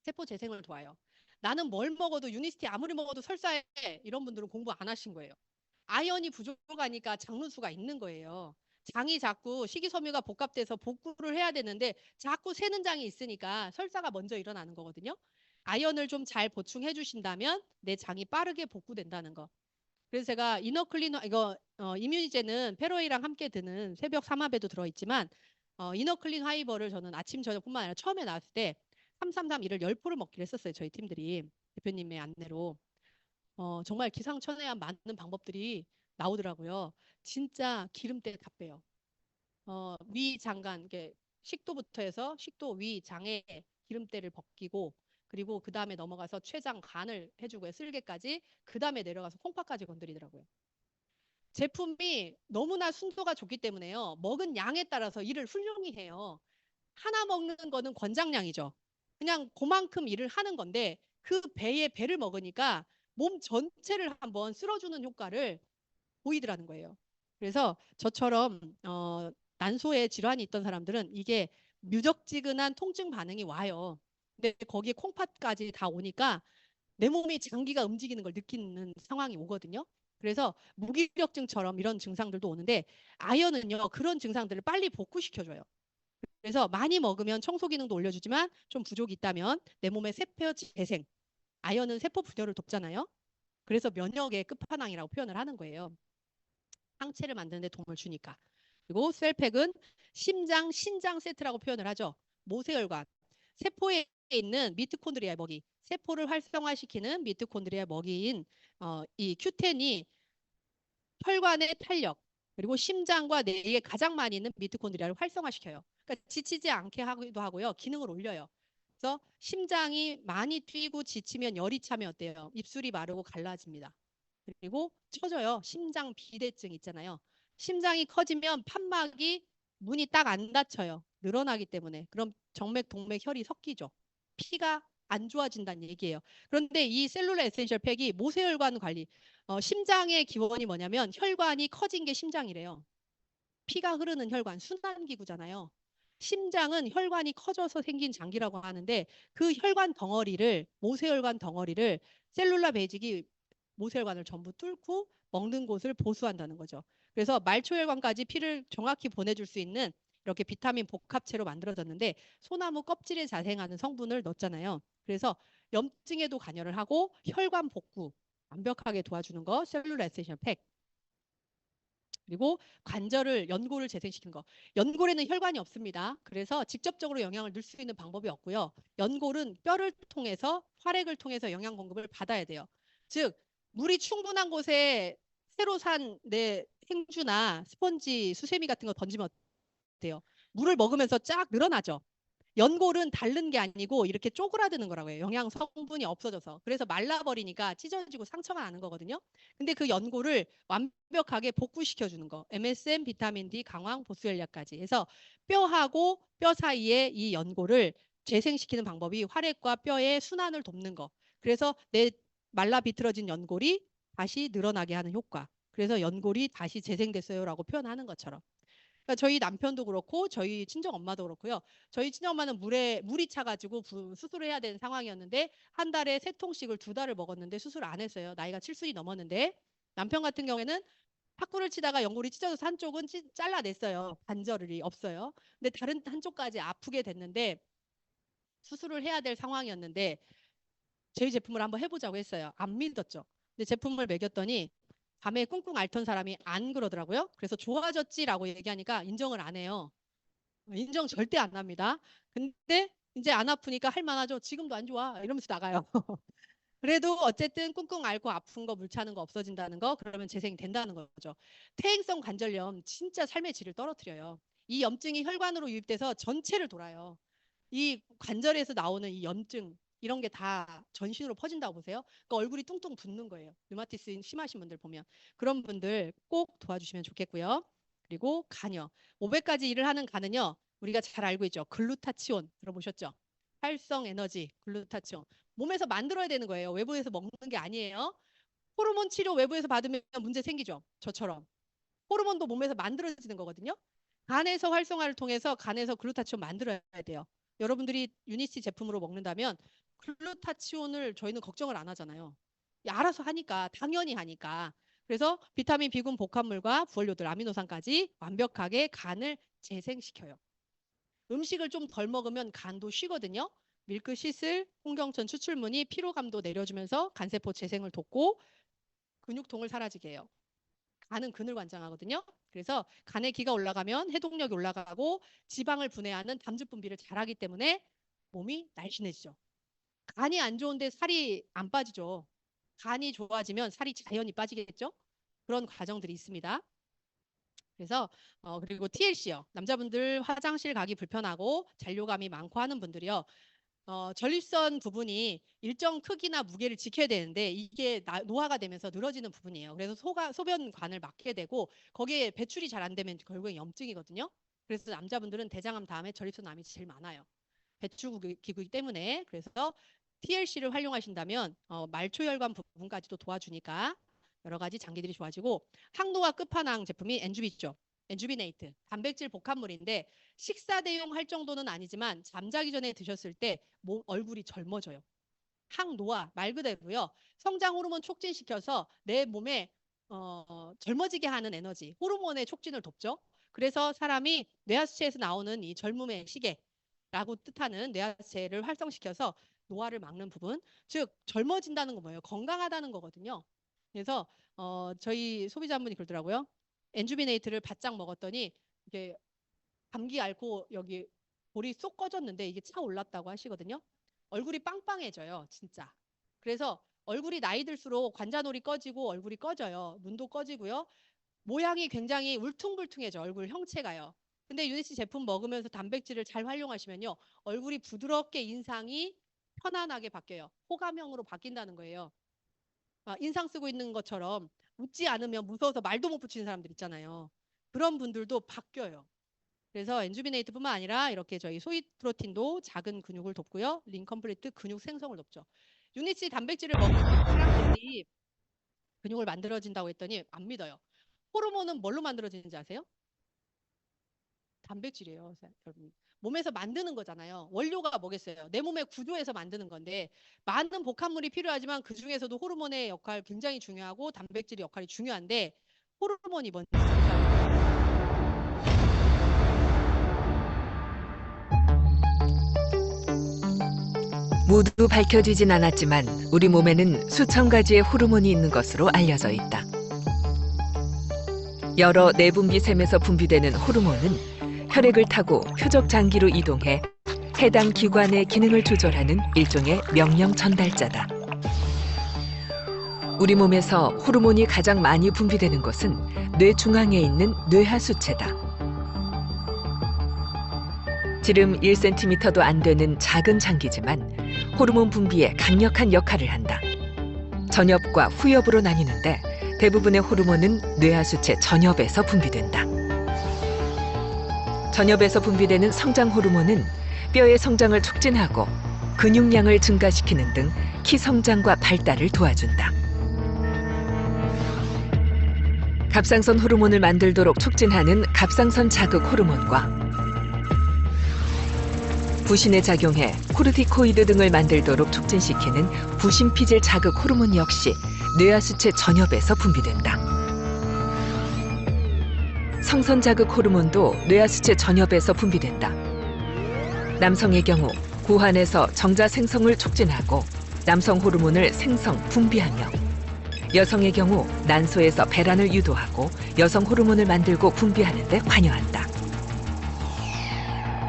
세포 재생을 도와요. 나는 뭘 먹어도 유니스티 아무리 먹어도 설사해. 이런 분들은 공부 안 하신 거예요. 아연이 부족하니까 장루수가 있는 거예요. 장이 자꾸 식이섬유가 복합돼서 복구를 해야 되는데 자꾸 새는 장이 있으니까 설사가 먼저 일어나는 거거든요. 아연을 좀 잘 보충해 주신다면 내 장이 빠르게 복구된다는 거. 그래서 제가 이너클린 이거 이뮤니제는 페로이랑 함께 드는 새벽 삼합에도 들어있지만 이너클린 하이버를 저는 아침 저녁뿐만 아니라 처음에 나왔을 때 333 1을 10포를 먹기로 했었어요. 저희 팀들이 대표님의 안내로. 정말 기상천외한 많은 방법들이 나오더라고요. 진짜 기름때 다 빼요. 위 장간, 이게 식도부터 해서 식도 위 장에 기름때를 벗기고 그리고 그 다음에 넘어가서 췌장 간을 해주고요. 쓸개까지 그 다음에 내려가서 콩팥까지 건드리더라고요. 제품이 너무나 순도가 좋기 때문에요. 먹은 양에 따라서 일을 훌륭히 해요. 하나 먹는 거는 권장량이죠. 그냥 그만큼 일을 하는 건데 그 배에 배를 먹으니까 몸 전체를 한번 쓸어주는 효과를 보이더라는 거예요. 그래서 저처럼 난소에 질환이 있던 사람들은 이게 무적지근한 통증 반응이 와요. 근데 거기에 콩팥까지 다 오니까 내 몸이 장기가 움직이는 걸 느끼는 상황이 오거든요. 그래서 무기력증처럼 이런 증상들도 오는데 아연은요 그런 증상들을 빨리 복구시켜줘요. 그래서 많이 먹으면 청소 기능도 올려주지만 좀 부족이 있다면 내 몸의 세포 재생, 아연은 세포 분열을 돕잖아요. 그래서 면역의 끝판왕이라고 표현을 하는 거예요. 항체를 만드는 데 도움을 주니까. 그리고 셀팩은 심장, 신장 세트라고 표현을 하죠. 모세혈관, 세포에 있는 미토콘드리아의 먹이, 세포를 활성화시키는 미토콘드리아의 먹이인 이 Q10이 혈관의 탄력, 그리고 심장과 뇌에 가장 많이 있는 미토콘드리아를 활성화시켜요. 그러니까 지치지 않게 하기도 하고요. 기능을 올려요. 그래서 심장이 많이 뛰고 지치면 열이 차면 어때요? 입술이 마르고 갈라집니다. 그리고 처져요. 심장 비대증 있잖아요. 심장이 커지면 판막이 문이 딱 안 닫혀요. 늘어나기 때문에. 그럼 정맥, 동맥, 혈이 섞이죠. 피가 안 좋아진다는 얘기예요. 그런데 이 셀룰라 에센셜 팩이 모세혈관 관리, 심장의 기원이 뭐냐면 혈관이 커진 게 심장이래요. 피가 흐르는 혈관, 순환기구잖아요. 심장은 혈관이 커져서 생긴 장기라고 하는데 그 혈관 덩어리를, 모세혈관 덩어리를 셀룰라 베이직이 모세혈관을 전부 뚫고 먹는 곳을 보수한다는 거죠. 그래서 말초혈관까지 피를 정확히 보내줄 수 있는 이렇게 비타민 복합체로 만들어졌는데 소나무 껍질에 자생하는 성분을 넣었잖아요. 그래서 염증에도 관여를 하고 혈관 복구 완벽하게 도와주는 거 셀룰라 에센셜 팩. 그리고 관절을 연골을 재생시키는 거. 연골에는 혈관이 없습니다. 그래서 직접적으로 영향을 넣을 수 있는 방법이 없고요. 연골은 뼈를 통해서 활액을 통해서 영양 공급을 받아야 돼요. 즉 물이 충분한 곳에 새로 산 내 행주나 스펀지, 수세미 같은 거 던지면 어때요? 물을 먹으면서 쫙 늘어나죠. 연골은 닳는 게 아니고 이렇게 쪼그라드는 거라고 해요. 영양 성분이 없어져서. 그래서 말라버리니까 찢어지고 상처가 나는 거거든요. 근데 그 연골을 완벽하게 복구시켜 주는 거. MSM, 비타민 D, 강황, 보스혈약까지 해서 뼈하고 뼈 사이에 이 연골을 재생시키는 방법이 활액과 뼈의 순환을 돕는 거. 그래서 내 말라 비틀어진 연골이 다시 늘어나게 하는 효과. 그래서 연골이 다시 재생됐어요라고 표현하는 것처럼. 그러니까 저희 남편도 그렇고 저희 친정 엄마도 그렇고요. 저희 친정 엄마는 물이 차가지고 수술을 해야 되는 상황이었는데 한 달에 3통씩을 2달을 먹었는데 수술 안 했어요. 나이가 70이 넘었는데 남편 같은 경우에는 탁구를 치다가 연골이 찢어져서 한쪽은 잘라냈어요. 관절이 없어요. 근데 다른 한쪽까지 아프게 됐는데 수술을 해야 될 상황이었는데 저희 제품을 한번 해보자고 했어요. 안 믿었죠. 근데 제품을 먹였더니 밤에 꿍꿍 앓던 사람이 안 그러더라고요. 그래서 좋아졌지라고 얘기하니까 인정을 안 해요. 인정 절대 안 합니다. 근데 이제 안 아프니까 할 만하죠. 지금도 안 좋아. 이러면서 나가요. 그래도 어쨌든 꿍꿍 앓고 아픈 거 물 차는 거 없어진다는 거 그러면 재생이 된다는 거죠. 퇴행성 관절염 진짜 삶의 질을 떨어뜨려요. 이 염증이 혈관으로 유입돼서 전체를 돌아요. 이 관절에서 나오는 이 염증 이런 게 다 전신으로 퍼진다고 보세요. 그러니까 얼굴이 뚱뚱 붓는 거예요. 류마티스 심하신 분들 보면 그런 분들 꼭 도와주시면 좋겠고요. 그리고 간요. 500가지 일을 하는 간은요. 우리가 잘 알고 있죠. 글루타치온 들어보셨죠? 활성 에너지 글루타치온. 몸에서 만들어야 되는 거예요. 외부에서 먹는 게 아니에요. 호르몬 치료 외부에서 받으면 문제 생기죠. 저처럼. 호르몬도 몸에서 만들어지는 거거든요. 간에서 활성화를 통해서 간에서 글루타치온 만들어야 돼요. 여러분들이 유니시 제품으로 먹는다면 글루타치온을 저희는 걱정을 안 하잖아요. 알아서 하니까 당연히 하니까. 그래서 비타민 B군 복합물과 부원료들 아미노산까지 완벽하게 간을 재생시켜요. 음식을 좀 덜 먹으면 간도 쉬거든요. 밀크시슬, 홍경천 추출물이 피로감도 내려주면서 간세포 재생을 돕고 근육통을 사라지게 해요. 간은 근을 관장하거든요. 그래서 간의 기가 올라가면 해독력이 올라가고 지방을 분해하는 담즙 분비를 잘하기 때문에 몸이 날씬해지죠. 간이 안 좋은데 살이 안 빠지죠. 간이 좋아지면 살이 자연히 빠지겠죠. 그런 과정들이 있습니다. 그래서 그리고 TLC요. 남자분들 화장실 가기 불편하고 잔뇨감이 많고 하는 분들이요. 전립선 부분이 일정 크기나 무게를 지켜야 되는데 이게 노화가 되면서 늘어지는 부분이에요. 그래서 소변관을 막게 되고 거기에 배출이 잘 안 되면 결국에 염증이거든요. 그래서 남자분들은 대장암 다음에 전립선암이 제일 많아요. 배출기구이기 때문에. 그래서 TLC를 활용하신다면 말초혈관 부분까지도 도와주니까 여러 가지 장기들이 좋아지고 항노화 끝판왕 제품이 엔주비죠. 엔주비네이트, 단백질 복합물인데 식사 대용 할 정도는 아니지만 잠자기 전에 드셨을 때 얼굴이 젊어져요. 항노화 말 그대로요. 성장 호르몬 촉진시켜서 내 몸에 젊어지게 하는 에너지, 호르몬의 촉진을 돕죠. 그래서 사람이 뇌하수체에서 나오는 이 젊음의 시계라고 뜻하는 뇌하수체를 활성시켜서 노화를 막는 부분, 즉 젊어진다는 건 뭐예요? 건강하다는 거거든요. 그래서 저희 소비자분이 그러더라고요. 엔주비네이트를 바짝 먹었더니 이게 감기 앓고 여기 볼이 쏙 꺼졌는데 이게 차 올랐다고 하시거든요. 얼굴이 빵빵해져요, 진짜. 그래서 얼굴이 나이 들수록 관자놀이 꺼지고 얼굴이 꺼져요. 눈도 꺼지고요. 모양이 굉장히 울퉁불퉁해져, 얼굴 형체가요. 근데 유니시 제품 먹으면서 단백질을 잘 활용하시면요. 얼굴이 부드럽게 인상이 편안하게 바뀌어요. 호감형으로 바뀐다는 거예요. 인상 쓰고 있는 것처럼 웃지 않으면 무서워서 말도 못 붙이는 사람들 있잖아요. 그런 분들도 바뀌어요. 그래서 엔주비네이트뿐만 아니라 이렇게 저희 소이 프로틴도 작은 근육을 돕고요. 링컴플리트 근육 생성을 돕죠. 유니시 단백질을 먹는 사람들이 근육을 만들어진다고 했더니 안 믿어요. 호르몬은 뭘로 만들어지는지 아세요? 단백질이에요, 여러분. 몸에서 만드는 거잖아요. 원료가 뭐겠어요? 내 몸의 구조에서 만드는 건데 많은 복합물이 필요하지만 그 중에서도 호르몬의 역할 굉장히 중요하고 단백질의 역할이 중요한데 호르몬이 뭔지 아세요? 모두 밝혀지진 않았지만 우리 몸에는 수천 가지의 호르몬이 있는 것으로 알려져 있다. 여러 내분비샘에서 분비되는 호르몬은 혈액을 타고 표적 장기로 이동해 해당 기관의 기능을 조절하는 일종의 명령 전달자다. 우리 몸에서 호르몬이 가장 많이 분비되는 곳은 뇌 중앙에 있는 뇌하수체다. 지름 1cm도 안 되는 작은 장기지만 호르몬 분비에 강력한 역할을 한다. 전엽과 후엽으로 나뉘는데 대부분의 호르몬은 뇌하수체 전엽에서 분비된다. 전엽에서 분비되는 성장 호르몬은 뼈의 성장을 촉진하고 근육량을 증가시키는 등 키 성장과 발달을 도와준다. 갑상선 호르몬을 만들도록 촉진하는 갑상선 자극 호르몬과 부신에 작용해 코르티코이드 등을 만들도록 촉진시키는 부신피질 자극 호르몬 역시 뇌하수체 전엽에서 분비된다. 성선 자극 호르몬도 뇌하수체 전엽에서 분비된다. 남성의 경우 고환에서 정자 생성을 촉진하고 남성 호르몬을 생성, 분비하며 여성의 경우 난소에서 배란을 유도하고 여성 호르몬을 만들고 분비하는 데 관여한다.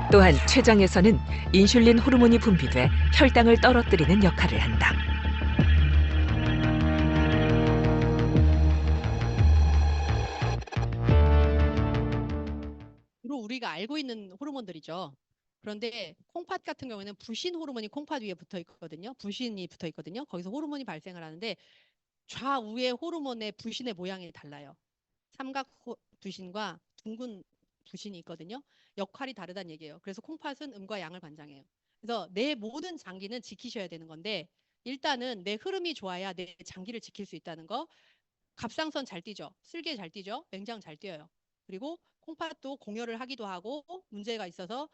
또한 췌장에서는 인슐린 호르몬이 분비돼 혈당을 떨어뜨리는 역할을 한다. 주로 우리가 알고 있는 호르몬들이죠. 그런데 콩팥 같은 경우에는 부신 호르몬이 콩팥 위에 붙어 있거든요. 부신이 붙어 있거든요. 거기서 호르몬이 발생을 하는데 좌우의 호르몬의 부신의 모양이 달라요. 삼각 부신과 둥근 부신이 있거든요. 역할이 다르다는 얘기예요. 그래서 콩팥은 음과 양을 관장해요. 그래서 내 모든 장기는 지키셔야 되는 건데 일단은 내 흐름이 좋아야 내 장기를 지킬 수 있다는 거. 갑상선 잘 뛰죠. 쓸개 잘 뛰죠. 맹장 잘 뛰어요. 그리고 콩팥도 공여를 하기도 하고 문제가 있어서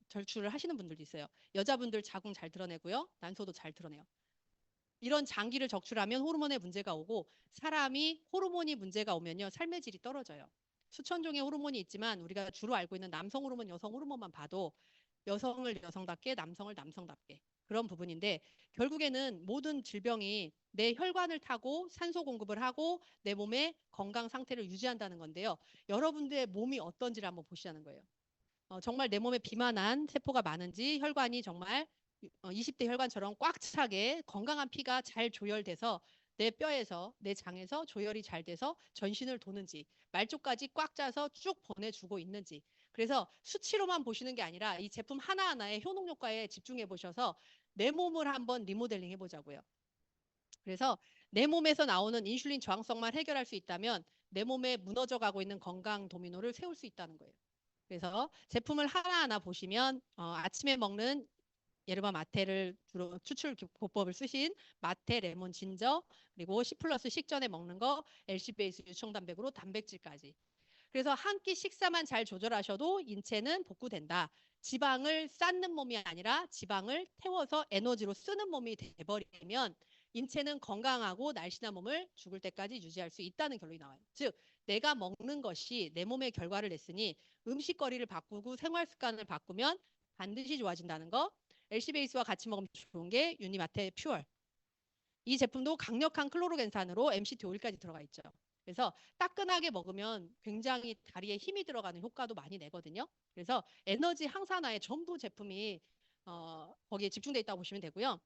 절출을 하시는 분들도 있어요. 여자분들 자궁 잘 드러내고요. 난소도 잘 드러내요. 이런 장기를 적출하면 호르몬에 문제가 오고 사람이 호르몬이 문제가 오면요. 삶의 질이 떨어져요. 수천 종의 호르몬이 있지만 우리가 주로 알고 있는 남성 호르몬, 여성 호르몬만 봐도 여성을 여성답게, 남성을 남성답게 그런 부분인데 결국에는 모든 질병이 내 혈관을 타고 산소 공급을 하고 내 몸의 건강 상태를 유지한다는 건데요. 여러분들의 몸이 어떤지를 한번 보시자는 거예요. 정말 내 몸에 비만한 세포가 많은지 혈관이 정말 20대 혈관처럼 꽉 차게 건강한 피가 잘 조열돼서 내 뼈에서 내 장에서 조열이 잘 돼서 전신을 도는지 말쪽까지 꽉 짜서 쭉 보내주고 있는지 그래서 수치로만 보시는 게 아니라 이 제품 하나하나의 효능 효과에 집중해 보셔서 내 몸을 한번 리모델링 해보자고요. 그래서 내 몸에서 나오는 인슐린 저항성만 해결할 수 있다면 내 몸에 무너져 가고 있는 건강 도미노를 세울 수 있다는 거예요. 그래서 제품을 하나하나 보시면 아침에 먹는 예르바 마테를 주로 추출 보법을 쓰신 마테, 레몬, 진저 그리고 C+ 식전에 먹는 거 LC 베이스 유청단백으로 단백질까지. 그래서 한 끼 식사만 잘 조절하셔도 인체는 복구된다. 지방을 쌓는 몸이 아니라 지방을 태워서 에너지로 쓰는 몸이 돼버리면 인체는 건강하고 날씬한 몸을 죽을 때까지 유지할 수 있다는 결론이 나와요. 즉 내가 먹는 것이 내 몸의 결과를 냈으니 음식거리를 바꾸고 생활 습관을 바꾸면 반드시 좋아진다는 거. LC베이스와 같이 먹으면 좋은 게 유니마테 퓨얼. 이 제품도 강력한 클로로겐산으로 MCT 오일까지 들어가 있죠. 그래서 따끈하게 먹으면 굉장히 다리에 힘이 들어가는 효과도 많이 내거든요. 그래서 에너지 항산화에 전부 제품이 거기에 집중되어 있다고 보시면 되고요.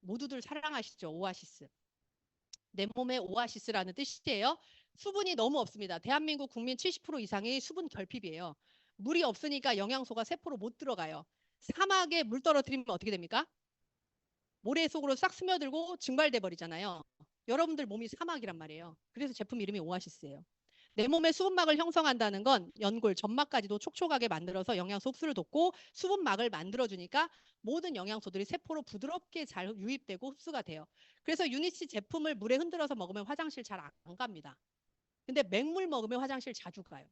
모두들 사랑하시죠. 오아시스. 내 몸의 오아시스라는 뜻이에요. 수분이 너무 없습니다. 대한민국 국민 70% 이상이 수분 결핍이에요. 물이 없으니까 영양소가 세포로 못 들어가요. 사막에 물 떨어뜨리면 어떻게 됩니까? 모래 속으로 싹 스며들고 증발돼 버리잖아요. 여러분들 몸이 사막이란 말이에요. 그래서 제품 이름이 오아시스예요. 내 몸의 수분막을 형성한다는 건 연골, 점막까지도 촉촉하게 만들어서 영양소 흡수를 돕고 수분막을 만들어주니까 모든 영양소들이 세포로 부드럽게 잘 유입되고 흡수가 돼요. 그래서 유니치 제품을 물에 흔들어서 먹으면 화장실 잘 안 갑니다. 근데 맹물 먹으면 화장실 자주 가요.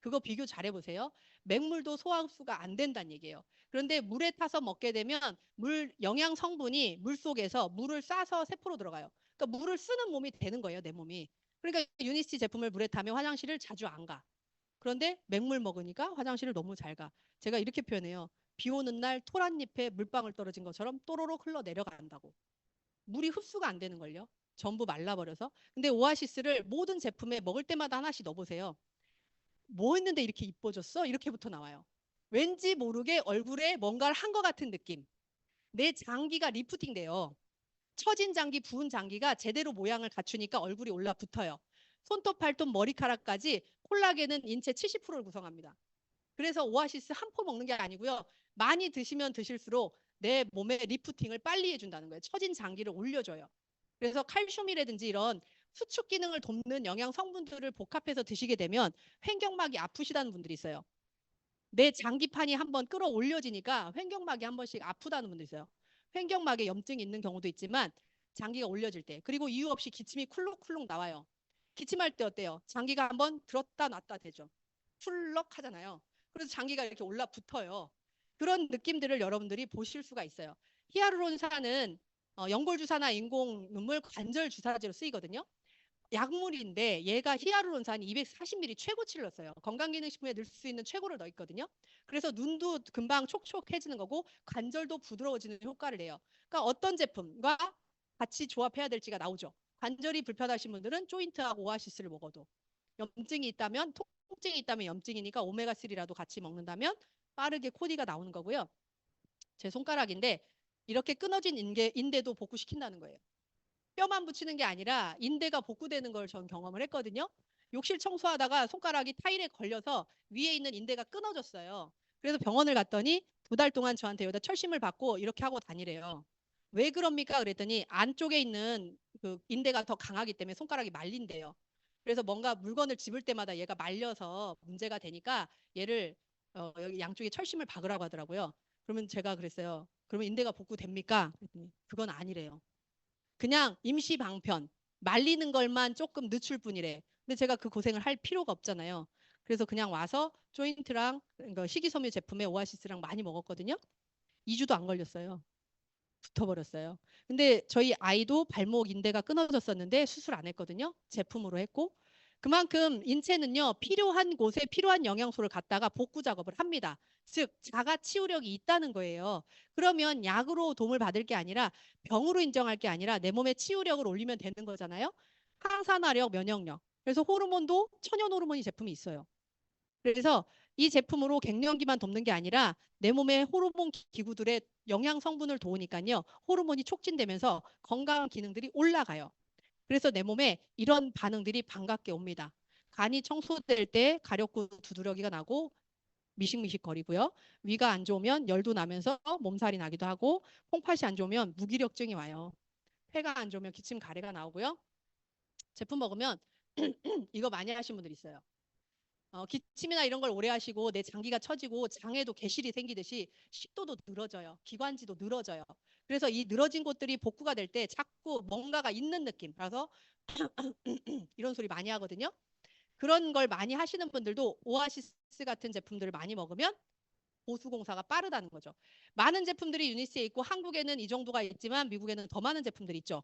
그거 비교 잘 해보세요. 맹물도 소화 흡수가 안 된다는 얘기예요. 그런데 물에 타서 먹게 되면 영양 성분이 물 속에서 물을 싸서 세포로 들어가요. 그러니까 물을 쓰는 몸이 되는 거예요, 내 몸이. 그러니까 유니치 제품을 물에 타면 화장실을 자주 안 가. 그런데 맹물 먹으니까 화장실을 너무 잘 가. 제가 이렇게 표현해요. 비 오는 날 토란잎에 물방울 떨어진 것처럼 또로록 흘러 내려간다고. 물이 흡수가 안 되는 걸요. 전부 말라버려서. 근데 오아시스를 모든 제품에 먹을 때마다 하나씩 넣어보세요. 뭐 했는데 이렇게 이뻐졌어? 이렇게부터 나와요. 왠지 모르게 얼굴에 뭔가를 한 것 같은 느낌. 내 장기가 리프팅 돼요. 처진 장기, 부은 장기가 제대로 모양을 갖추니까 얼굴이 올라붙어요. 손톱, 발톱, 머리카락까지 콜라겐은 인체 70%를 구성합니다. 그래서 오아시스 한 포 먹는 게 아니고요. 많이 드시면 드실수록 내 몸의 리프팅을 빨리 해준다는 거예요. 처진 장기를 올려줘요. 그래서 칼슘이라든지 이런 수축 기능을 돕는 영양 성분들을 복합해서 드시게 되면 횡격막이 아프시다는 분들이 있어요. 내 장기판이 한번 끌어올려지니까 횡격막이 한 번씩 아프다는 분도 있어요. 횡격막에 염증이 있는 경우도 있지만 장기가 올려질 때, 그리고 이유 없이 기침이 쿨룩쿨룩 나와요. 기침할 때 어때요? 장기가 한번 들었다 놨다 되죠. 쿨럭 하잖아요. 그래서 장기가 이렇게 올라붙어요. 그런 느낌들을 여러분들이 보실 수가 있어요. 히아루론산은 연골주사나 인공 눈물 관절 주사제로 쓰이거든요. 약물인데 얘가 히아루론산이 240ml 최고치를 넣었어요. 건강기능식품에 넣을 수 있는 최고를 넣었거든요. 그래서 눈도 금방 촉촉해지는 거고 관절도 부드러워지는 효과를 내요. 그러니까 어떤 제품과 같이 조합해야 될지가 나오죠. 관절이 불편하신 분들은 조인트하고 오아시스를 먹어도, 염증이 있다면, 통증이 있다면 염증이니까 오메가3라도 같이 먹는다면 빠르게 코디가 나오는 거고요. 제 손가락인데 이렇게 끊어진 인대도 복구시킨다는 거예요. 뼈만 붙이는 게 아니라 인대가 복구되는 걸 전 경험을 했거든요. 욕실 청소하다가 손가락이 타일에 걸려서 위에 있는 인대가 끊어졌어요. 그래서 병원을 갔더니 2달 동안 저한테 여기다 철심을 받고 이렇게 하고 다니래요. 왜 그럽니까? 그랬더니 안쪽에 있는 그 인대가 더 강하기 때문에 손가락이 말린대요. 그래서 뭔가 물건을 집을 때마다 얘가 말려서 문제가 되니까 얘를 여기 양쪽에 철심을 박으라고 하더라고요. 그러면 제가 그랬어요. 그러면 인대가 복구됩니까? 그랬더니 그건 아니래요. 그냥 임시 방편, 말리는 걸만 조금 늦출 뿐이래. 근데 제가 그 고생을 할 필요가 없잖아요. 그래서 그냥 와서 조인트랑 그러니까 식이섬유 제품에 오아시스랑 많이 먹었거든요. 2주도 안 걸렸어요. 붙어버렸어요. 근데 저희 아이도 발목 인대가 끊어졌었는데 수술 안 했거든요. 제품으로 했고. 그만큼 인체는요, 필요한 곳에 필요한 영양소를 갖다가 복구 작업을 합니다. 즉, 자가 치유력이 있다는 거예요. 그러면 약으로 도움을 받을 게 아니라 병으로 인정할 게 아니라 내 몸의 치유력을 올리면 되는 거잖아요. 항산화력, 면역력. 그래서 호르몬도 천연 호르몬이 제품이 있어요. 그래서 이 제품으로 갱년기만 돕는 게 아니라 내 몸의 호르몬 기구들의 영양 성분을 도우니까요. 호르몬이 촉진되면서 건강 기능들이 올라가요. 그래서 내 몸에 이런 반응들이 반갑게 옵니다. 간이 청소될 때 가렵고 두드러기가 나고 미식미식거리고요. 위가 안 좋으면 열도 나면서 몸살이 나기도 하고, 콩팥이 안 좋으면 무기력증이 와요. 폐가 안 좋으면 기침 가래가 나오고요. 제품 먹으면 이거 많이 하신 분들 있어요. 기침이나 이런 걸 오래 하시고 내 장기가 처지고 장에도 개실이 생기듯이 식도도 늘어져요. 기관지도 늘어져요. 그래서 이 늘어진 곳들이 복구가 될 때 자꾸 뭔가가 있는 느낌. 그래서 이런 소리 많이 하거든요. 그런 걸 많이 하시는 분들도 오아시스 같은 제품들을 많이 먹으면 보수공사가 빠르다는 거죠. 많은 제품들이 유니스에 있고 한국에는 이 정도가 있지만 미국에는 더 많은 제품들이 있죠.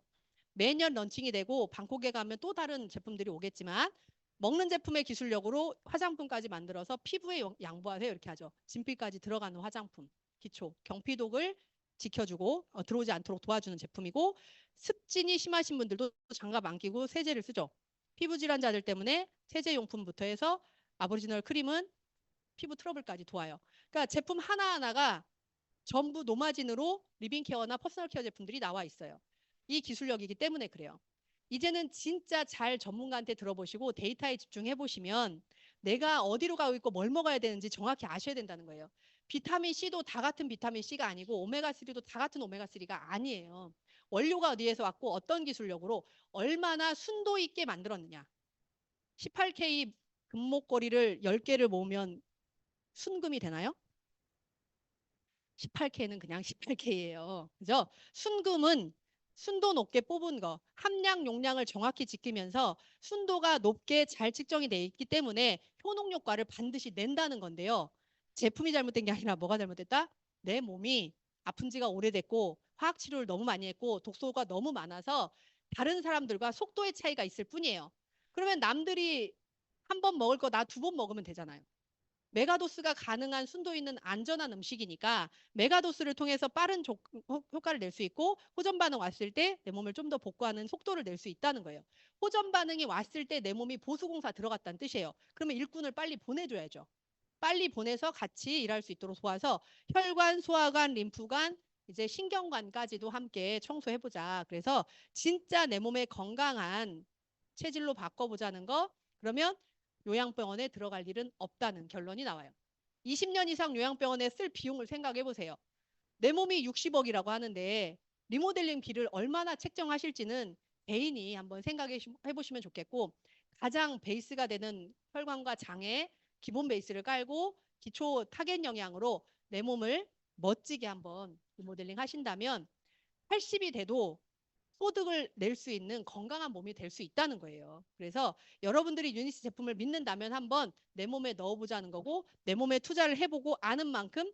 매년 런칭이 되고 방콕에 가면 또 다른 제품들이 오겠지만 먹는 제품의 기술력으로 화장품까지 만들어서 피부에 양보하세요 이렇게 하죠. 진피까지 들어가는 화장품, 기초, 경피독을 지켜주고 들어오지 않도록 도와주는 제품이고, 습진이 심하신 분들도 장갑 안 끼고 세제를 쓰죠. 피부 질환자들 때문에 세제용품부터 해서 아보리지널 크림은 피부 트러블까지 도와요. 그러니까 제품 하나하나가 전부 노마진으로 리빙케어나 퍼스널 케어 제품들이 나와 있어요. 이 기술력이기 때문에 그래요. 이제는 진짜 잘 전문가한테 들어보시고 데이터에 집중해 보시면 내가 어디로 가고 있고 뭘 먹어야 되는지 정확히 아셔야 된다는 거예요. 비타민 C도 다 같은 비타민 C가 아니고 오메가3도 다 같은 오메가3가 아니에요. 원료가 어디에서 왔고 어떤 기술력으로 얼마나 순도 있게 만들었느냐. 18K 금목걸이를 10개를 모으면 순금이 되나요? 18K는 그냥 18K예요. 그죠? 순금은 순도 높게 뽑은 거, 함량 용량을 정확히 지키면서 순도가 높게 잘 측정이 돼 있기 때문에 효능 효과를 반드시 낸다는 건데요. 제품이 잘못된 게 아니라 뭐가 잘못됐다? 내 몸이 아픈 지가 오래됐고 화학 치료를 너무 많이 했고 독소가 너무 많아서 다른 사람들과 속도의 차이가 있을 뿐이에요. 그러면 남들이 한 번 먹을 거 나 2번 먹으면 되잖아요. 메가도스가 가능한 순도 있는 안전한 음식이니까 메가도스를 통해서 빠른 효과를 낼 수 있고, 호전 반응 왔을 때 내 몸을 좀 더 복구하는 속도를 낼 수 있다는 거예요. 호전 반응이 왔을 때 내 몸이 보수공사 들어갔다는 뜻이에요. 그러면 일꾼을 빨리 보내줘야죠. 빨리 보내서 같이 일할 수 있도록 도와서 혈관, 소화관, 림프관, 이제 신경관까지도 함께 청소해보자. 그래서 진짜 내 몸의 건강한 체질로 바꿔보자는 거, 그러면 요양병원에 들어갈 일은 없다는 결론이 나와요. 20년 이상 요양병원에 쓸 비용을 생각해 보세요. 내 몸이 60억이라고 하는데 리모델링 비를 얼마나 책정하실지는 개인이 한번 생각해 보시면 좋겠고, 가장 베이스가 되는 혈관과 장에 기본 베이스를 깔고 기초 타겟 영양으로 내 몸을 멋지게 한번 리모델링 하신다면 80이 돼도 소득을 낼 수 있는 건강한 몸이 될 수 있다는 거예요. 그래서 여러분들이 유니스 제품을 믿는다면 한번 내 몸에 넣어보자는 거고, 내 몸에 투자를 해보고 아는 만큼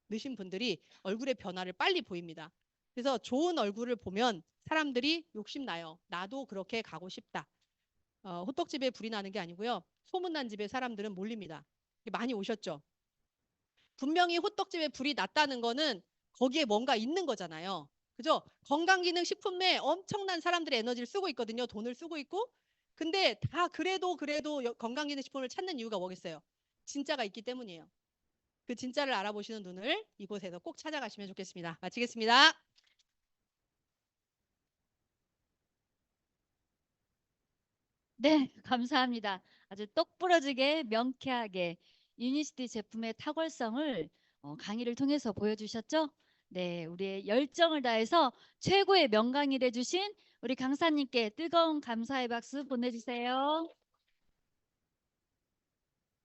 넣으신 분들이 얼굴의 변화를 빨리 보입니다. 그래서 좋은 얼굴을 보면 사람들이 욕심나요. 나도 그렇게 가고 싶다. 호떡집에 불이 나는 게 아니고요. 소문난 집에 사람들은 몰립니다. 많이 오셨죠? 분명히 호떡집에 불이 났다는 거는 거기에 뭔가 있는 거잖아요. 그죠? 건강기능식품에 엄청난 사람들의 에너지를 쓰고 있거든요. 돈을 쓰고 있고. 근데 다 그래도 건강기능식품을 찾는 이유가 뭐겠어요? 진짜가 있기 때문이에요. 그 진짜를 알아보시는 눈을 이곳에서 꼭 찾아가시면 좋겠습니다. 마치겠습니다. 네, 감사합니다. 아주 똑부러지게 명쾌하게 유니시티 제품의 탁월성을 강의를 통해서 보여주셨죠? 네, 우리의 열정을 다해서 최고의 명강의를 해주신 우리 강사님께 뜨거운 감사의 박수 보내주세요.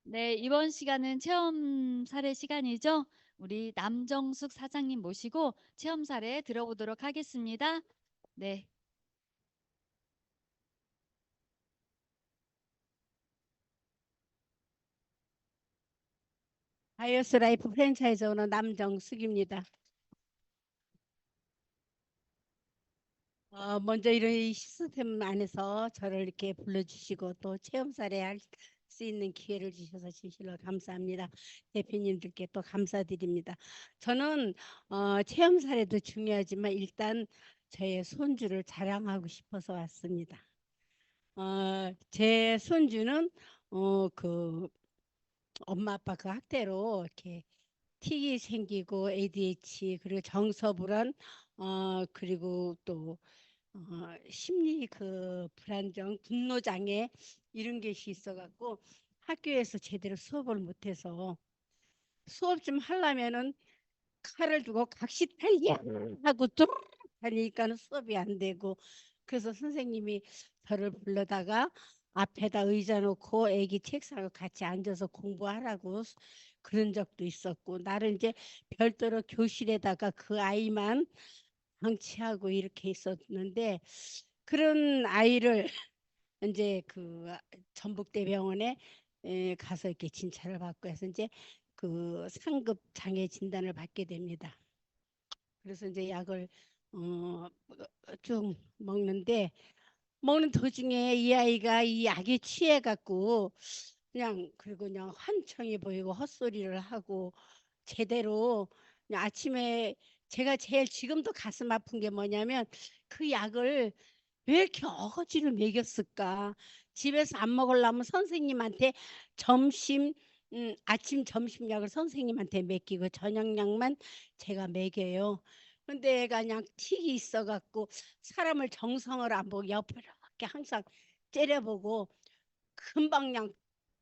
네, 이번 시간은 체험 사례 시간이죠. 우리 남정숙 사장님 모시고 체험 사례 들어보도록 하겠습니다. 네. 바이오스 라이프 프랜차이즈 오너 남정숙입니다. 먼저 이런 이 시스템 안에서 저를 이렇게 불러주시고 또 체험 사례 할 수 있는 기회를 주셔서 진실로 감사합니다. 대표님들께 또 감사드립니다. 저는 체험 사례도 중요하지만 일단 저의 손주를 자랑하고 싶어서 왔습니다. 제 손주는 그 엄마 아빠 그 학대로 이렇게 틱이 생기고 ADH 그리고 정서불안 그리고 또 심리 그 불안정 분노 장애 이런 것이 있어 갖고 학교에서 제대로 수업을 못해서 수업 좀 하려면은 칼을 두고 각시탈이야 하고 쭉 다니니까는 수업이 안 되고, 그래서 선생님이 저를 불러다가 앞에다 의자 놓고 애기 책상을 같이 앉아서 공부하라고 그런 적도 있었고, 나를 이제 별도로 교실에다가 그 아이만 방치하고 이렇게 있었는데, 그런 아이를 이제 그 전북대병원에 가서 이렇게 진찰을 받고 해서 이제 그 상급 장애 진단을 받게 됩니다. 그래서 이제 약을 쭉 먹는 도중에 이 아이가 이 약에 취해 갖고 그리고 그냥 환청해 보이고 헛소리를 하고 제대로 그냥 아침에 제가 제일 지금도 가슴 아픈 게 뭐냐면 그 약을 왜 이렇게 어거지로 먹였을까? 집에서 안 먹으려면 선생님한테 아침 점심 약을 선생님한테 먹이고 저녁약만 제가 먹여요. 근데 애가 그냥 틱이 있어 갖고 사람을 정성을 안 보고 옆으로 이렇게 항상 째려보고 금방 그냥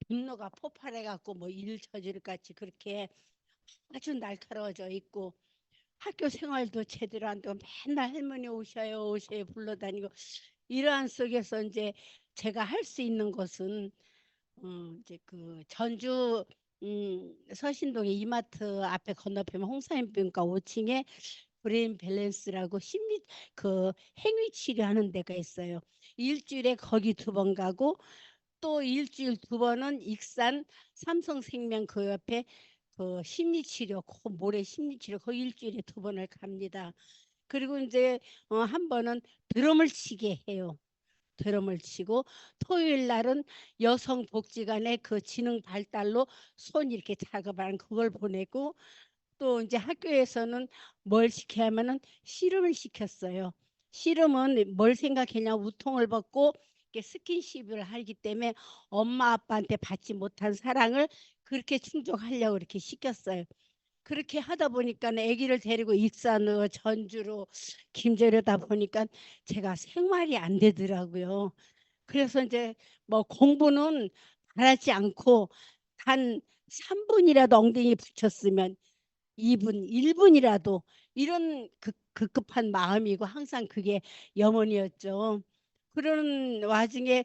분노가 폭발해 갖고 뭐 일 저지를 같이 그렇게 아주 날카로워져 있고, 학교 생활도 제대로 안 되고 맨날 할머니 오셔요 불러다니고, 이러한 속에서 이제 제가 할 수 있는 것은 이제 그 전주 서신동의 이마트 앞에 건너편에 홍사인병과 5층에 브레인 밸런스라고 심리 그 행위 치료하는 데가 있어요. 일주일에 거기 2번 가고 또 일주일 2번은 익산 삼성생명 그 옆에 그 심리치료, 그 모래 심리치료 그 일주일에 2번을 갑니다. 그리고 이제 한 번은 드럼을 치게 해요. 드럼을 치고 토요일 날은 여성복지관의 그 지능 발달로 손 이렇게 작업하는 그걸 보내고, 또 이제 학교에서는 뭘 시켜야 하면은 씨름을 시켰어요. 씨름은 뭘 생각했냐, 우통을 벗고 이렇게 스킨십을 하기 때문에 엄마 아빠한테 받지 못한 사랑을 그렇게 충족하려고 이렇게 시켰어요. 그렇게 하다 보니까 아기를 데리고 익산으로 전주로 김제로다 보니까 제가 생활이 안 되더라고요. 그래서 이제 뭐 공부는 바라지 않고 단 3분이라도 엉덩이 붙였으면 2분, 1분이라도 이런 급급한 마음이고 항상 그게 염원이었죠. 그런 와중에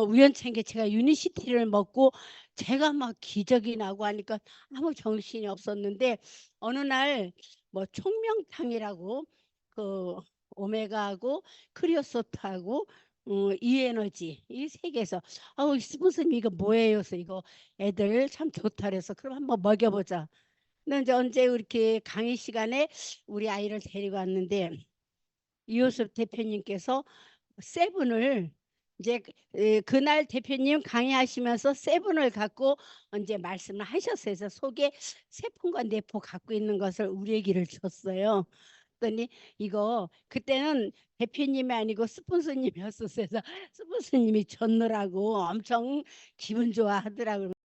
우연찮게 제가 유니시티를 먹고 제가 막 기적이 나고 하니까 아무 정신이 없었는데 어느 날 뭐 총명탕이라고 그 오메가하고 크리오소트하고 이에너지 이 세 개에서 아우 스승님 이거 뭐예요? 그래서 이거 애들 참 좋다 그래서 그럼 한번 먹여보자. 근데 이제 언제 이렇게 강의 시간에 우리 아이를 데리고 왔는데 이호섭 대표님께서 세븐을 이제 그날 대표님 강의하시면서 세븐을 갖고 이제 말씀을 하셨어요. 그래서 속에 세폰과 네포 갖고 있는 것을 우리에게를 줬어요. 그랬더니 이거 그때는 대표님이 아니고 스폰서님이었었어요. 그래서 스폰서님이 줬느라고 엄청 기분 좋아하더라고요.